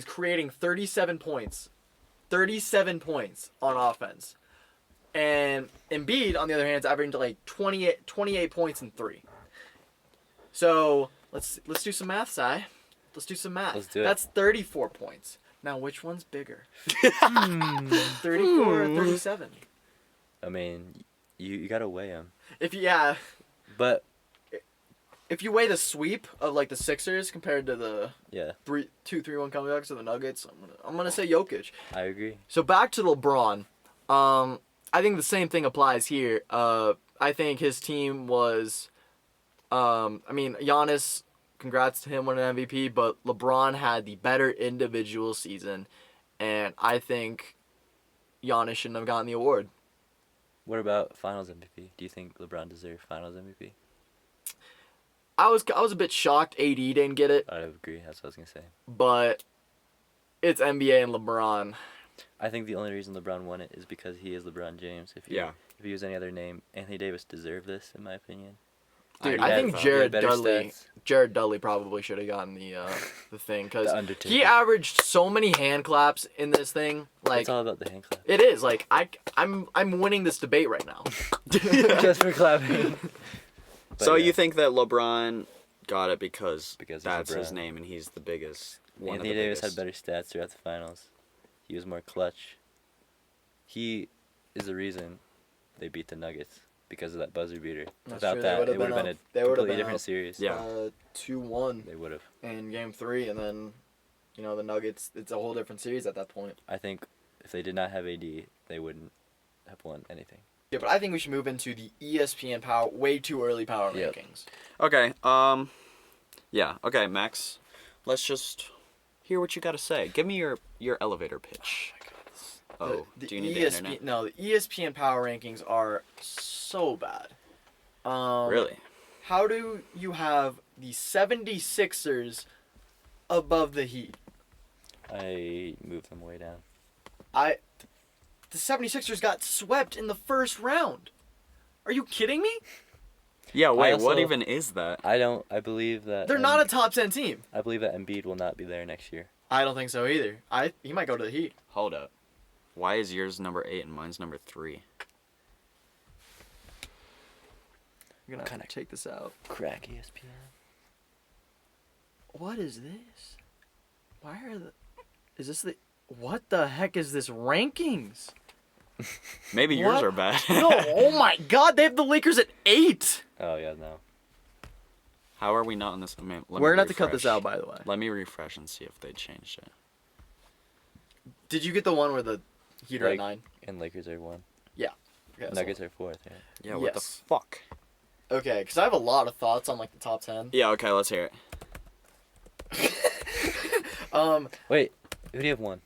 creating 37 points. 37 points on offense. And Embiid, on the other hand, is averaging to like 28 points and 3. So let's do some math, Si. Let's do some math. Let's do it. That's 34 points. Now, which one's bigger? 34 or 37? I mean, you gotta weigh him. If But you weigh the sweep of like the Sixers compared to the yeah, 2-3-1 comebacks of the Nuggets, I'm gonna say Jokic. I agree. So back to LeBron. I think the same thing applies here. I think his team was. Giannis, congrats to him winning MVP, but LeBron had the better individual season, and I think Giannis shouldn't have gotten the award. What about Finals MVP? Do you think LeBron deserved Finals MVP? I was a bit shocked AD didn't get it, I agree. That's what I was gonna say. but it's NBA and LeBron. I think the only reason LeBron won it is because he is LeBron James. If he was any other name, Anthony Davis deserved this, in my opinion. Dude, He I had- think he had Jared better Dudley. stats. Jared Dudley probably should have gotten the thing The because Undertaker. he averaged so many hand claps in this thing. Like It's all about the hand clap. it is. Like I'm winning this debate right now. Just for clapping. But So yeah, you think that LeBron got it because Because he's that's his LeBron. name and he's the biggest. One Anthony of the Davis biggest. had better stats throughout the finals. He was more clutch. He is the reason they beat the Nuggets because of that buzzer beater. That's Without true, they that, would've it would have been been up. a They would've completely been different up. series. Yeah. 2-1 They would have. in Game 3, and then the Nuggets. It's a whole different series at that point. I think if they did not have AD, they wouldn't have won anything. Yeah, but I think we should move into the ESPN power. Way too early power Yep. rankings. Okay. Yeah. Okay, Max. Let's just hear what you got to say. Give me your elevator pitch. Oh, The do you need ESP the internet? No, the ESPN power rankings are so bad. Really? How do you have the 76ers above the Heat? I moved them way down. The 76ers got swept in the first round. Are you kidding me? Yeah. Wait. also- what even is that? I believe that They're not a top 10 team. I believe that Embiid will not be there next year. I don't think so either. He might go to the Heat. Hold up. Why is yours number 8 and mine's number 3? You're gonna have to take this out. Crack ESPN. What is this? Why are the? Is this the? What the heck is this rankings? Maybe yours What? are bad. No, oh my God, they have the Lakers at 8. Oh yeah, no. How are we not on this? I mean, let We're me gonna have to cut this refresh. out, by the way. Let me refresh and see if they changed it. Did you get the one where the Heat are at Like- 9? And Lakers are 1. Okay, that's Nuggets are 4th. Right? Yeah. What the Yes. fuck? the one. Okay, because I have a lot of thoughts on like the top 10. Yeah. Okay. Let's hear it. Wait, who do you have 1?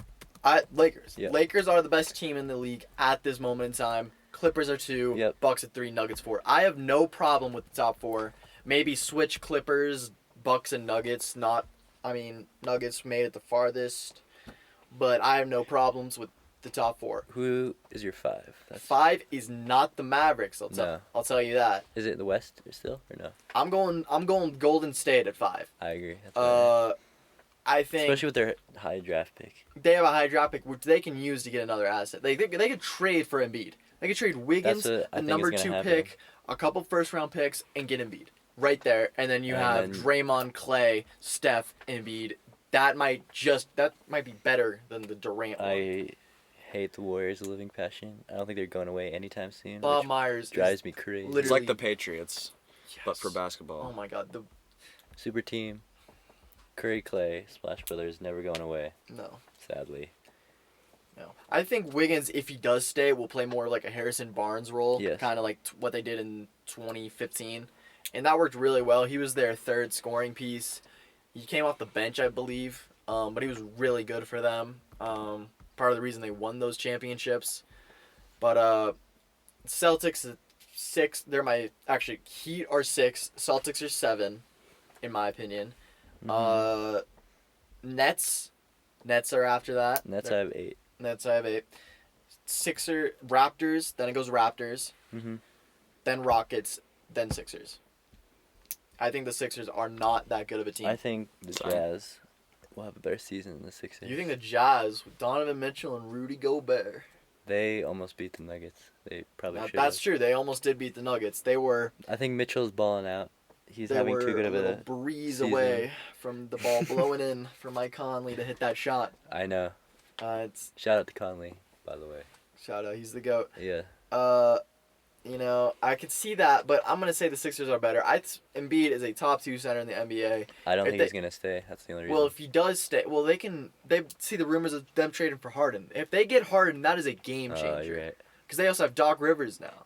Lakers. Yeah. Lakers are the best team in the league at this moment in time. Clippers are 2. Yep. Bucks at 3. Nuggets 4. I have no problem with the top 4. Maybe switch Clippers, Bucks, and Nuggets. Nuggets made it the farthest, but I have no problems with the top 4. Who is your 5? 5 is not the Mavericks. I'll tell you that. Is it the West still or no? I'm going Golden State at 5. I agree. That's what I think especially with their high draft pick. they have a high draft pick which they can use to get another asset. They could trade for Embiid. They could trade Wiggins, That's what I a think number is 2 gonna pick, a couple first round picks, and get Embiid right there. And then you And have then- Draymond, Clay, Steph, Embiid. that might be better than the Durant one. I hate the Warriors' living passion. I don't think they're going away anytime soon. Bob which Myers drives me crazy. It's like the Patriots, but for basketball. Oh my God, Super team. Curry, Clay, Splash Brothers never going away. No. Sadly. No. I think Wiggins, if he does stay, will play more like a Harrison Barnes role. Yes. Kind of like what they did in 2015. And that worked really well. He was their third scoring piece. He came off the bench, I believe. But he was really good for them. Part of the reason they won those championships. But Celtics are 6. Heat are 6. Celtics are 7, in my opinion. Nets are after that. Nets I have 8. Nets I have 8. Raptors, then it goes Raptors. Then Rockets, then Sixers. I think the Sixers are not that good of a team. I think the Jazz will have a better season than the Sixers. You think the Jazz with Donovan Mitchell and Rudy Gobert? They almost beat the Nuggets. They probably should. That's true. They almost did beat the Nuggets. They were. I think Mitchell's balling out. He's having too good of a breeze season. away from the ball blowing in for Mike Conley to hit that shot. I know. Shout out to Conley, by the way. Shout out. He's the GOAT. Yeah. I could see that, but I'm gonna say the Sixers are better. Embiid is a top 2 center in the NBA. I don't think he's gonna stay. That's the only reason. Well, if he does stay, they see the rumors of them trading for Harden. If they get Harden, that is a game changer. Oh, you're right. Because they also have Doc Rivers now.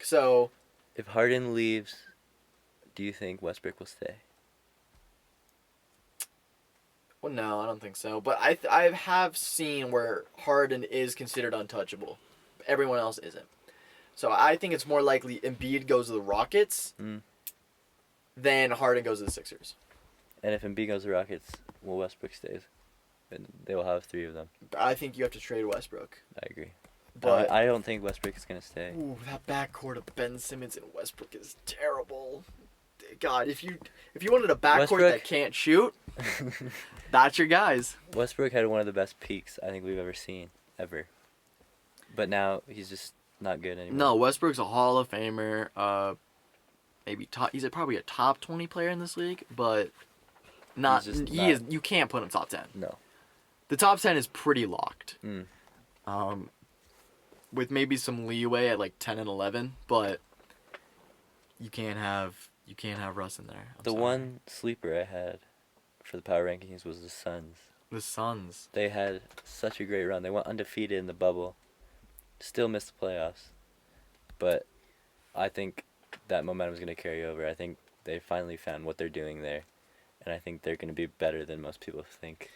So. If Harden leaves, do you think Westbrook will stay? Well, no, I don't think so. But I have seen where Harden is considered untouchable. Everyone else isn't. So I think it's more likely Embiid goes to the Rockets than Harden goes to the Sixers. And if Embiid goes to the Rockets, will Westbrook stays? And they will have 3 of them. I think you have to trade Westbrook. I agree. But I don't think Westbrook is going to stay. Ooh, that backcourt of Ben Simmons and Westbrook is terrible. God, if you wanted a backcourt that can't shoot, that's your guys. Westbrook had one of the best peaks I think we've ever seen, ever. But now he's just not good anymore. No, Westbrook's a Hall of Famer. He's probably a top 20 player in this league, but you can't put him top 10. No. The top 10 is pretty locked. With maybe some leeway at like 10 and 11, but you can't have Russ in there. I'm sorry. One sleeper I had for the power rankings was the Suns. The Suns. They had such a great run. They went undefeated in the bubble. Still missed the playoffs. But I think that momentum is going to carry over. I think they finally found what they're doing there. And I think they're going to be better than most people think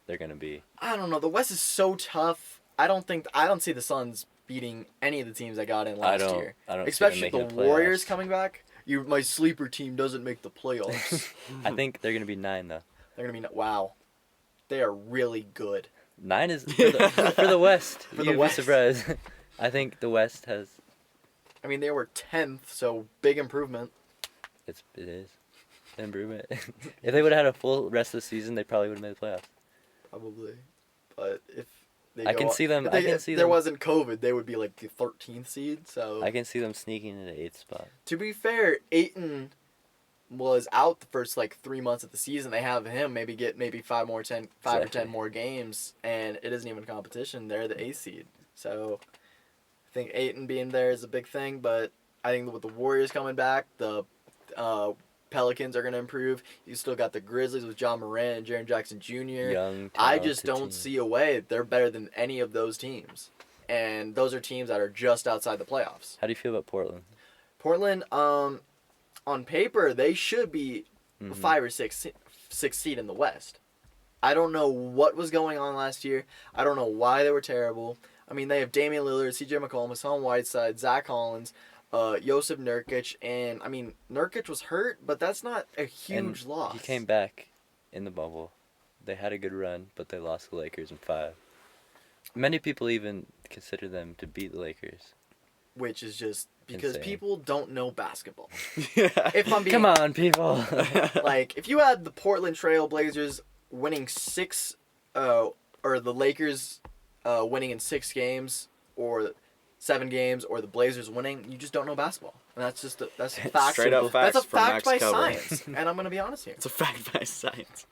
they're going to be. I don't know. The West is so tough. I don't see the Suns beating any of the teams that got in last year. I don't Especially the Warriors coming back. My sleeper team doesn't make the playoffs. I think they're going to be 9, though. They're going to be... Wow. They are really good. 9 is... For the West. For the West. You'd be surprised. I think the West has... I mean, they were 10th, so big improvement. It is. Improvement. If they would have had a full rest of the season, they probably would have made the playoffs. Probably. But if... If there wasn't COVID, they would be like the 13th seed. So I can see them sneaking into the 8th spot. To be fair, Ayton was out the first 3 months of the season. They have him get 5 or 10 more games, and it isn't even competition. They're the 8th seed. So I think Ayton being there is a big thing. But I think with the Warriors coming back, the Pelicans are going to improve. You still got the Grizzlies with John Morant and Jaren Jackson Jr. I just don't see a way they're better than any of those teams. And those are teams that are just outside the playoffs. How do you feel about Portland? Portland, on paper, they should be 5 or 6 seed in the West. I don't know what was going on last year. I don't know why they were terrible. I mean, they have Damian Lillard, CJ McCollum, Hassan Whiteside, Zach Collins, Josip Nurkic, and I mean Nurkic was hurt, but that's not a huge loss. He came back in the bubble. They had a good run, but they lost the Lakers in 5. Many people even consider them to beat the Lakers. Which is just because people don't know basketball. If I'm being, come on, people. If you had the Portland Trail Blazers winning 6, or the Lakers winning in 6 games, or 7 games, or the Blazers winning, you just don't know basketball. And that's a fact. Straight up facts. That's a fact by Cover. science. And I'm gonna be honest here. It's a fact by science.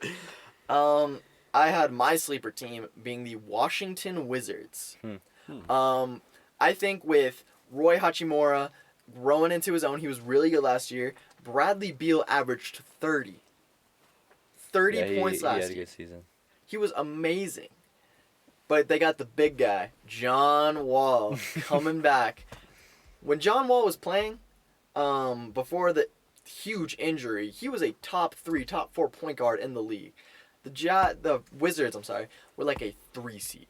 I had my sleeper team being the Washington Wizards. Hmm. I think with Roy Hachimura growing into his own, he was really good last year. Bradley Beal averaged 30. 30 Yeah, points he had last a year. good season. He was amazing. But they got the big guy, John Wall, coming back. When John Wall was playing, before the huge injury, he was a top 3, top 4 point guard in the league. The Wizards, were like a 3 seed.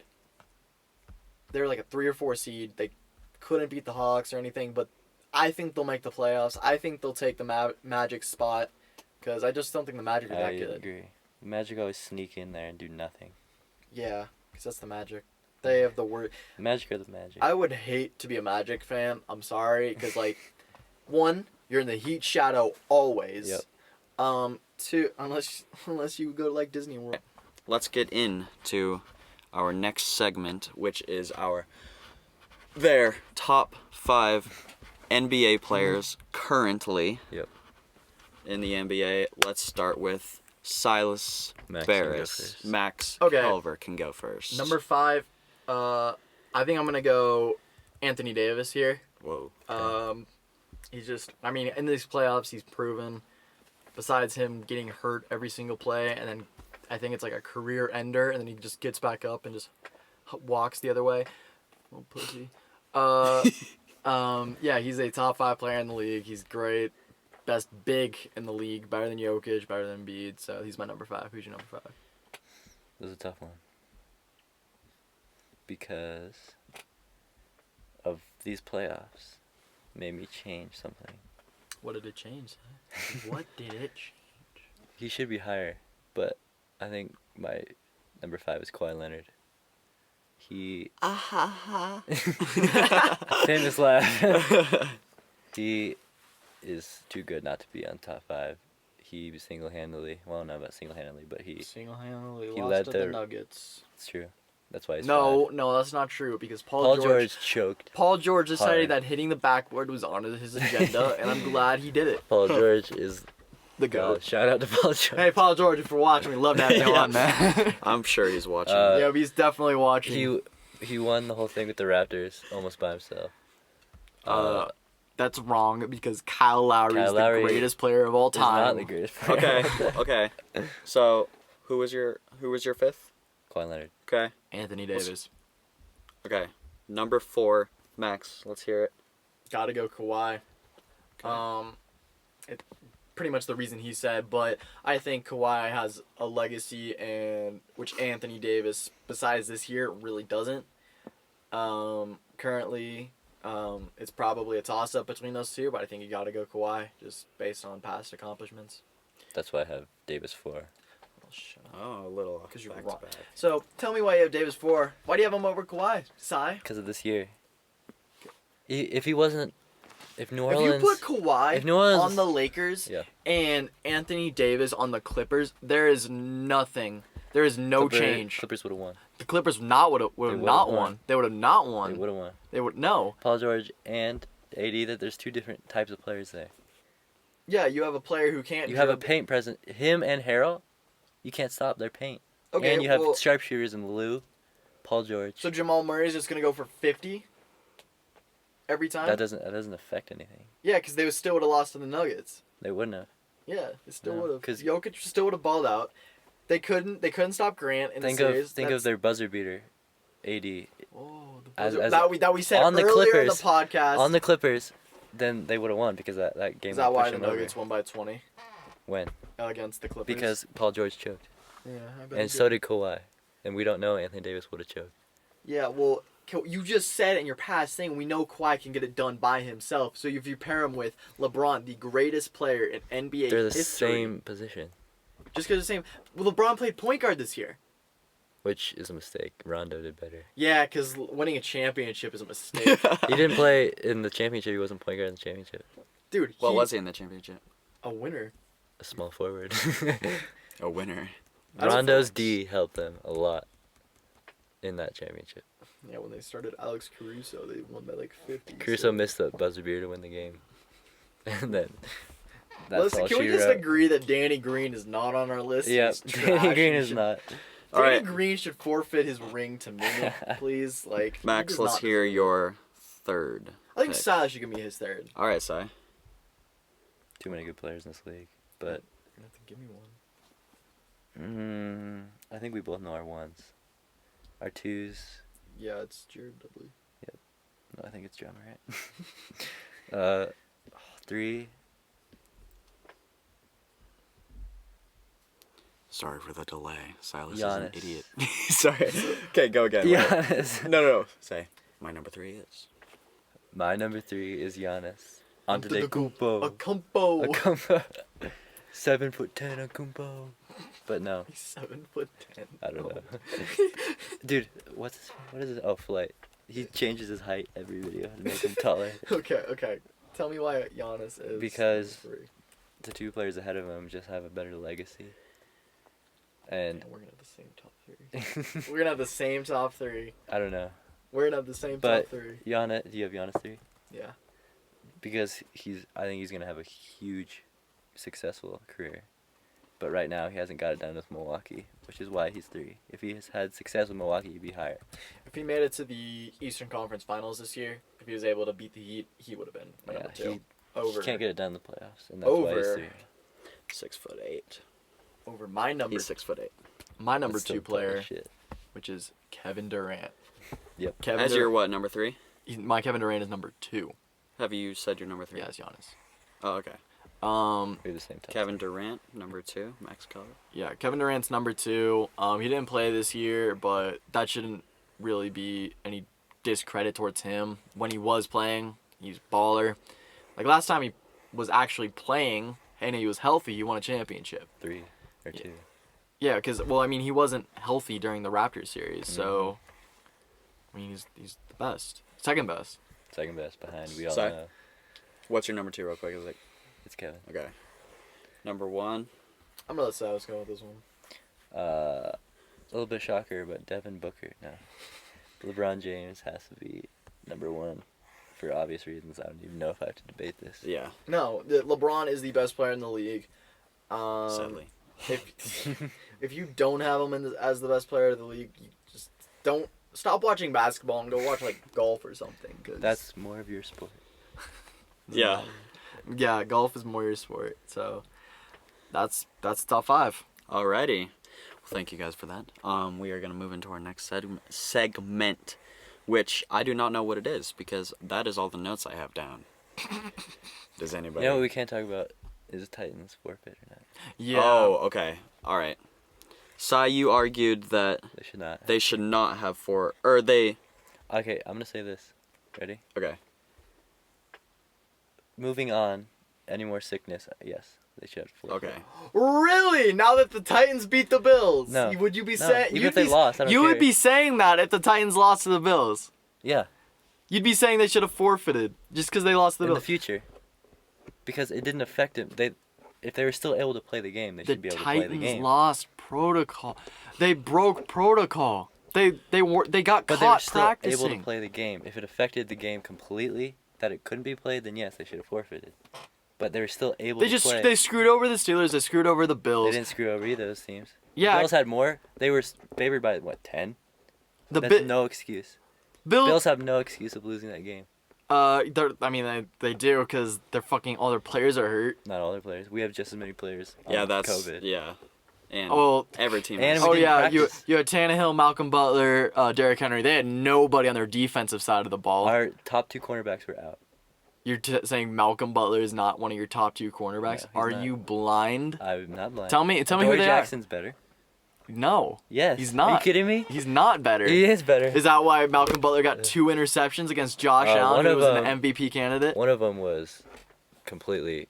They were like a 3 or 4 seed. They couldn't beat the Hawks or anything, but I think they'll make the playoffs. I think they'll take the Magic spot because I just don't think the Magic are that I good. agree. The Magic always sneak in there and do nothing. Yeah, because that's the Magic. They have the word. The Magic are the Magic. I would hate to be a Magic fan. I'm sorry, because one, you're in the heat shadow always. Yep. Two, unless you go to like Disney World. Let's get into our next segment, which is their top 5 NBA players currently Yep. in the NBA. Let's start with Sylas Max can go Barris. first. Max Okay. Culver can go first. Number 5, I think I'm gonna go Anthony Davis here. Whoa. He's just, in these playoffs, he's proven. Besides him getting hurt every single play, and then I think it's like a career ender, and then he just gets back up and just walks the other way. Little pussy. Yeah, he's a top 5 player in the league. He's great. Best big in the league. Better than Jokic, better than Embiid. So he's my number 5. Who's your number 5? This is a tough one. Because of these playoffs made me change something. What did it change? What did it change? He should be higher, but I think my number 5 is Kawhi Leonard. He famous laugh. He is too good not to be on top 5. He single-handedly, well, not about single-handedly, but he Single-handedly he lost led to the the- Nuggets. it's true. That's why he's No, 5. no, that's not true because Paul George choked. Paul George decided hard. that hitting the backboard was on his agenda, and I'm glad he did it. Paul George is The GOAT. shout out to Paul George. Hey, Paul George, if you're watching, we'd love to have you on, man. I'm sure he's watching. Yeah, he's definitely watching. He won the whole thing with the Raptors almost by himself. That's wrong because Kyle Lowry is Kyle Lowry the greatest player of all He's not time. the greatest player. Okay. So, who was your 5th? Kawhi Leonard. Okay. Anthony Davis. Okay. Number 4, Max. Let's hear it. Gotta go Kawhi. It pretty much the reason he said, but I think Kawhi has a legacy and which Anthony Davis, besides this year, really doesn't. Currently, it's probably a toss up between those two, but I think you gotta go Kawhi just based on past accomplishments. That's why I have Davis 4. Oh, shut up. Oh, a little. 'Cause you're back wrong. to back. So tell me why you have Davis 4. Why do you have him over Kawhi? Sai? Because of this year. If he wasn't, if New If Orleans, you put Kawhi if New Orleans- on the Lakers Yeah. and Anthony Davis on the Clippers, there is nothing. There is no change. Clippers would have won. The Clippers would have would've not won. won. They would have not They won. would have won. They would no. Paul George and AD. That there's 2 different types of players there. Yeah, you have a player who can't. You have a dribble. paint presence. Him and Harrell, you can't stop their paint. Okay, and you have well, sharpshooters in Lou, Paul George. so Jamal Murray is just gonna go for 50 every time. that doesn't affect anything. Yeah, because they still would have lost to the Nuggets. They wouldn't have. Yeah, they still No, would have. 'cause- Jokic still would have balled out. They couldn't stop Grant in Think the of series. think of their buzzer beater, AD. Oh, the as- buzzer- as- that we said on the earlier in the Clippers- podcast. On the Clippers, then they would have won because that game. Is that would why push the them over. Nuggets won by 20 When? against the Clippers? Because Paul George choked, yeah, I bet and he so did Kawhi, and we don't know Anthony Davis would have choked. Yeah, well, you just said in your past thing we know Kawhi can get it done by himself. So if you pair him with LeBron, the greatest player in NBA They're the history, same position, just because the same. Well, LeBron played point guard this year. which is a mistake. Rondo did better. Yeah, because winning a championship is a mistake, He didn't play in the championship. He wasn't point guard in the championship. dude. What was he in the championship? a winner? A small forward. A winner. That's Rondo's facts. D helped them a lot in that championship. Yeah, when they started Alex Caruso, they won by like 50. Caruso so- missed the buzzer beater to win the game, and then Listen, can we just agree that Danny Green is not on our list? Yeah, He's Danny trash. Green He is should- not. All Danny right. Green should forfeit his ring to me, please. Like, he Max, does let's not hear deserve it. your third. I think pick. Sylas should give me his third. All right, Sai. Too many good players in this league, but You're gonna have to give me one. I think we both know our ones. Our twos. Yeah, it's Jared Dudley. No, I think it's John, right? Three. Sorry for the delay. Silas Giannis. is an idiot. Sorry. Okay, go again. Wait. Giannis. No. Say. My number 3 is. My number 3 is Giannis. Antetokounmpo. Antetokounmpo. Acumpo. 7'10" Antetokounmpo. But no, He's 7'10". I don't know. Dude, what is it? Oh, Flight. He changes his height every video to make him taller. Okay. Tell me why Giannis is Because- number 3. The 2 players ahead of him just have a better legacy. And Man, we're gonna have the same top 3. We're gonna have the same top 3. I don't know. We're gonna have the same But top 3. Giannis, do you have Giannis 3? Yeah. Because I think he's gonna have a huge, successful career. But right now he hasn't got it done with Milwaukee, which is why he's 3. If he has had success with Milwaukee, he'd be higher. If he made it to the Eastern Conference Finals this year, if he was able to beat the Heat, he would have been my number 2. He can't get it done in the playoffs, and that's why he's 3. 6'8". Over my number. He's 6'8". My number That's 2 still player, shit. which is Kevin Durant. Yep. Kevin As your what, number 3? My Kevin Durant is number 2. Have you said your number 3? Yeah, it's Giannis. Oh, okay. We're the same time. Kevin Durant, number 2. Max Collar. Yeah, Kevin Durant's number 2. He didn't play this year, but that shouldn't really be any discredit towards him. When he was playing, he's a baller. Like last time he was actually playing and he was healthy, he won a championship. 3 or 2. Yeah, because he wasn't healthy during the Raptors series, so he's the best, second best. Second best behind. We all Sorry? know What's your number 2 real quick? Is it it's Kevin. okay? Number 1. I'm gonna let Silas go with this one. A little bit shocker, but Devin Booker. No, LeBron James has to be number 1 for obvious reasons. I don't even know if I have to debate this. Yeah. No, LeBron is the best player in the league. Sadly. If you don't have him as the best player of the league, you just don't stop watching basketball and go watch like golf or something. Cause That's more of your sport. Yeah. yeah, golf is more your sport. So that's top 5. Alrighty. Well, thank you guys for that. We are gonna move into our next segment, which I do not know what it is because that is all the notes I have down. Does anybody? You know what we can't talk about is Titans forfeit or not. Yeah. Oh, okay. All right. Sai, you argued that They should not. they should not have Okay, I'm gonna say this. Ready? Okay. Moving on. Any more sickness? Yes, they should forfeit. Okay. Really? Now that the Titans beat the Bills? No. Would you be No, saying? even you'd if they be- lost, I don't You would care. be saying that if the Titans lost to the Bills. Yeah, You'd be saying they should have forfeited just because they lost to the in the Bills. future, because it didn't affect them. If they were still able to play the game, they The should be able to play the Titans game. lost protocol. They broke protocol. They got But they were caught still practicing. able to play the game. If it affected the game completely, that it couldn't be played, then yes, they should have forfeited. But they were still able They to just play. they screwed over the Steelers. They screwed over the They Bills. didn't screw over either of those teams. Yeah. The Bills had more. They were favored by, what, 10? The That's no excuse. Bills. Bills have no excuse of losing that game. They do because all their players are hurt. Not all their players. We have just as many players on Yeah, that's COVID. yeah. And Oh, every team. and has we didn't yeah, practice. you had Tannehill, Malcolm Butler, Derrick Henry. They had nobody on their defensive side of the ball. Our top 2 cornerbacks were out. You're saying Malcolm Butler is not one of your top 2 cornerbacks? No, he's Are not. you blind? I'm not blind. Tell me who Adoree' they Jackson's better. are. No, Yes. He's Are not. you kidding me? he's not better. He is better. Is that why Malcolm Butler got 2 interceptions against Josh one Allen, who of was an them- MVP candidate? One of them was completely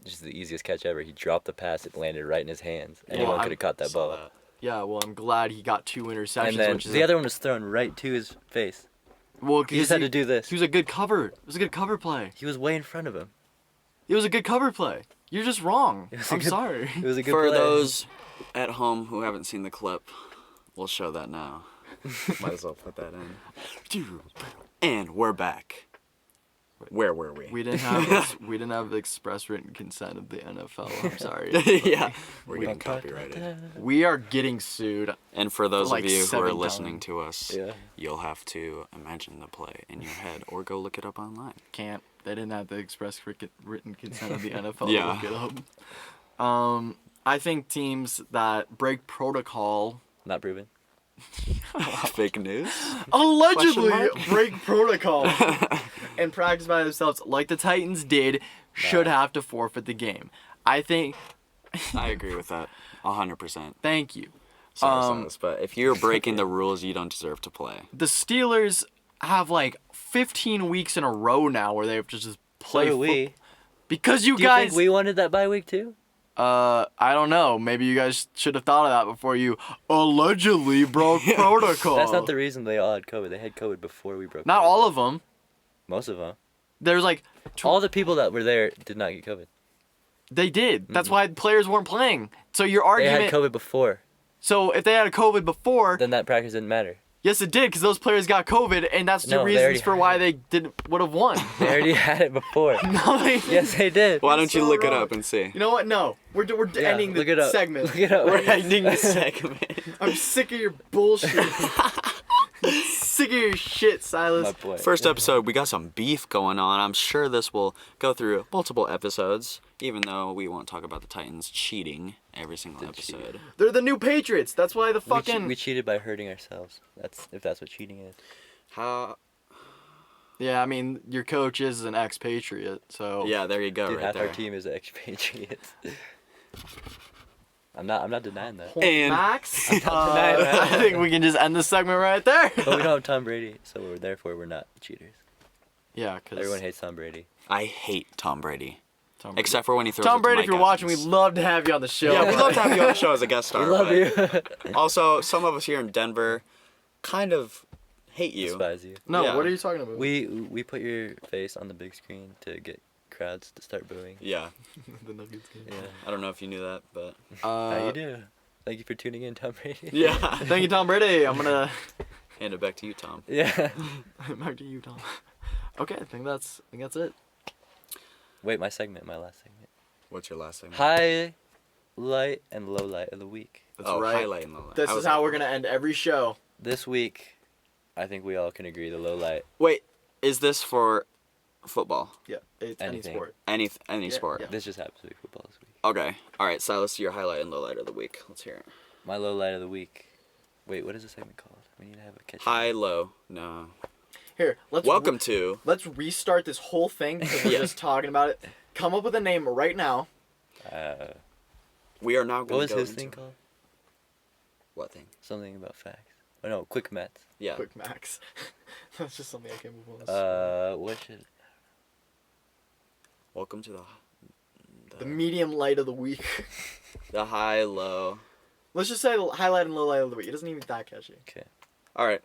just the easiest catch ever. He dropped the pass, it landed right in his hands. Anyone I could have caught that saw ball. that. Yeah, well, I'm glad he got 2 interceptions. And then which is the other one was thrown right to his face. well, He just had to do this. He was a good cover. It was a good cover play. He was way in front of him. It was a good cover play. You're just wrong. It was a I'm good- sorry. It was a good For play. those at home who haven't seen the clip, we'll show that now. Might as well put that in. And we're back. Where were we? We didn't have the express written consent of the NFL. I'm sorry. Yeah, we're getting copyrighted. We are getting sued. And for those Like of you who are 7 listening times. to us, Yeah. you'll have to imagine the play in your head or go look it up online. Can't. They didn't have the express written consent of the NFL Yeah. to look it up. I think teams that break protocol Not proven. Fake news? allegedly Question mark? break protocol and practice by themselves, like the Titans did, should have to forfeit the game. I think. I agree with that 100%. Thank you. Sorry, Silas, but if you're breaking the rules, you don't deserve to play. The Steelers have like 15 weeks in a row now where they have to just play So do we. because you Do you guys. think we wanted that bye week too? I don't know. Maybe you guys should have thought of that before you allegedly broke protocol. That's not the reason they all had COVID. They had COVID before we broke. Not protocol. all of them. Most of them. There's like. All the people that were there did not get COVID. They did. That's why players weren't playing. So your They argument. had COVID before. So if they had a COVID before, Then that practice didn't matter. yes, it did, because those players got COVID, and that's the No, they reasons already for had why it. they would have won. They already had it before. No, they. Yes, they did. Why don't you so look it wrong. up and see? You know what? No, we're Yeah, ending look the it up. segment. Look it up. We're ending the segment. I'm sick of your bullshit. Sick of your shit, Silas. My boy. First episode, we got some beef going on. I'm sure this will go through multiple episodes, even though we won't talk about the Titans cheating every single episode. They're the new Patriots. That's why the We, fucking. we cheated by hurting ourselves. That's what cheating is. How? Yeah, I mean, your coach is an ex-Patriot, so. Yeah, there you go, Dude, right half there. our team is expatriates. I'm not denying that. And- Max. denying that. I think we can just end the segment right there. But we don't have Tom Brady, so therefore we're not cheaters. Yeah, because. Everyone hates Tom Brady. I hate Tom Brady. Tom Brady. Except for when he throws Tom it to Brady, Mike if you're watching, Evans. we'd love to have you on the show. Yeah, we'd love to have you on the show as a guest star. We love but you. Also, some of us here in Denver kind of hate you. Despise you. No, Yeah. what are you talking about? We put your face on the big screen to get crowds to start booing. Yeah, the Nuggets game. Yeah. I don't know if you knew that, but How you do? Thank you for tuning in, Tom Brady. yeah. Thank you, Tom Brady. I'm gonna. Hand it back to you, Tom. Yeah. Back to you, Tom. Okay, I think that's it. Wait, my last segment. What's your last thing? High light and low light of the week. That's oh, right. highlight and low light. This I is was how like, we're gonna end every show. This week, I think we all can agree the low light. Wait, is this for football? Yeah, it's any Anything. sport. Any Yeah, sport? yeah. This just happens to be football this week. Okay. All right, Silas, your highlight and low light of the week. Let's hear it. My low light of the week. Wait, what is the segment called? We need to have a catch. High, low. No. Here, let's Welcome to. let's restart this whole thing because we're Yeah. just talking about it. Come up with a name right now. We are now What going was to go his into thing called? what thing? Something about facts. Oh no, quick Mets. Yeah. Quick Max. That's just something I came up with. What should? Welcome to The medium light of the week. the high, low. Let's just say highlight and low light of the week. It doesn't even that catchy. Okay. All right.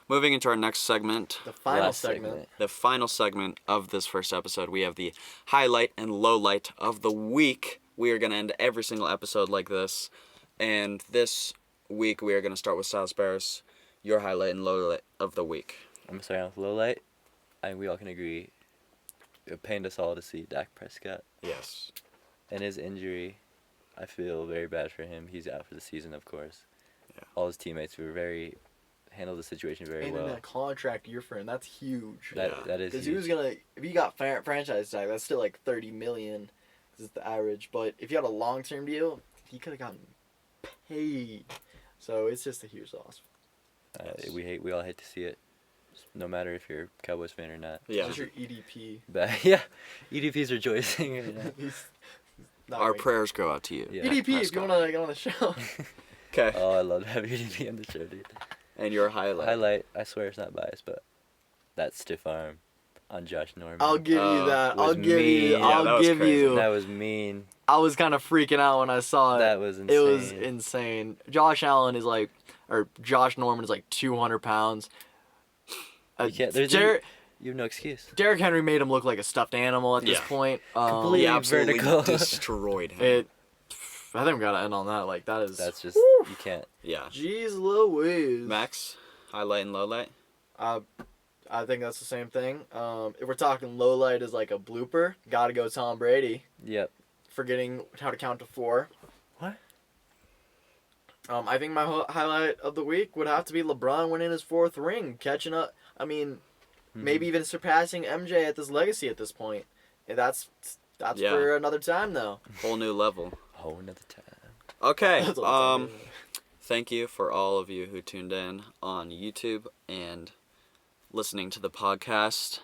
Moving into our next segment, The final Last segment. the final segment of this first episode, we have the highlight and low light of the week. We are going to end every single episode like this. And this week, we are going to start with Silas Barris, your highlight and low light of the week. I'm starting off with low light. I think we all can agree. It pained us all to see Dak Prescott Yes. and his injury. I feel very bad for him. He's out for the season, of course. Yeah. All his teammates handled the situation very And well. in that contract year for him, that's huge. That Yeah. is Because he huge. was gonna, if he got franchise tag, that's still like $30 million, because it's the average. But if you had a long-term deal, he could have gotten paid. So it's just a huge loss. Yes. We all hate to see it, no matter if you're a Cowboys fan or not. Yeah. Just your EDP. But yeah, EDP's rejoicing right now. He's not Our right. prayers go out to you. Yeah. EDP, if Prescott. you wanna get on the show. Okay. Oh, I love to have EDP on the show, dude. And your highlight. Highlight, I swear it's not biased, but that stiff arm on Josh Norman. I'll give you that. was I'll give mean. you. Yeah, that I'll was give crazy. you. That was mean. I was kind of freaking out when I saw it. That was insane. It was insane. Josh Allen is like, or Josh Norman is like 200 pounds. You can't, there's you have no excuse. Derrick Henry made him look like a stuffed animal at this Yeah. point. Completely He absolutely vertical. destroyed him. I think we gotta end on that. Like that is. That's just, you can't. Yeah. Jeez Louise. Max, highlight and low light. I think that's the same thing. If we're talking low light as like a blooper, gotta go Tom Brady. Yep. Forgetting how to count to 4. What? I think my highlight of the week would have to be LeBron winning his 4th ring, catching up. I mean, maybe even surpassing MJ at this legacy at this point. And that's for another time though. Whole new level. Whole another time. Okay. That's all Thank you for all of you who tuned in on YouTube and listening to the podcast.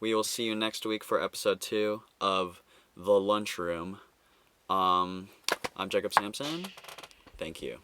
We will see you next week for episode 2 of The Lunchroom. I'm Jacob Sampson. Thank you.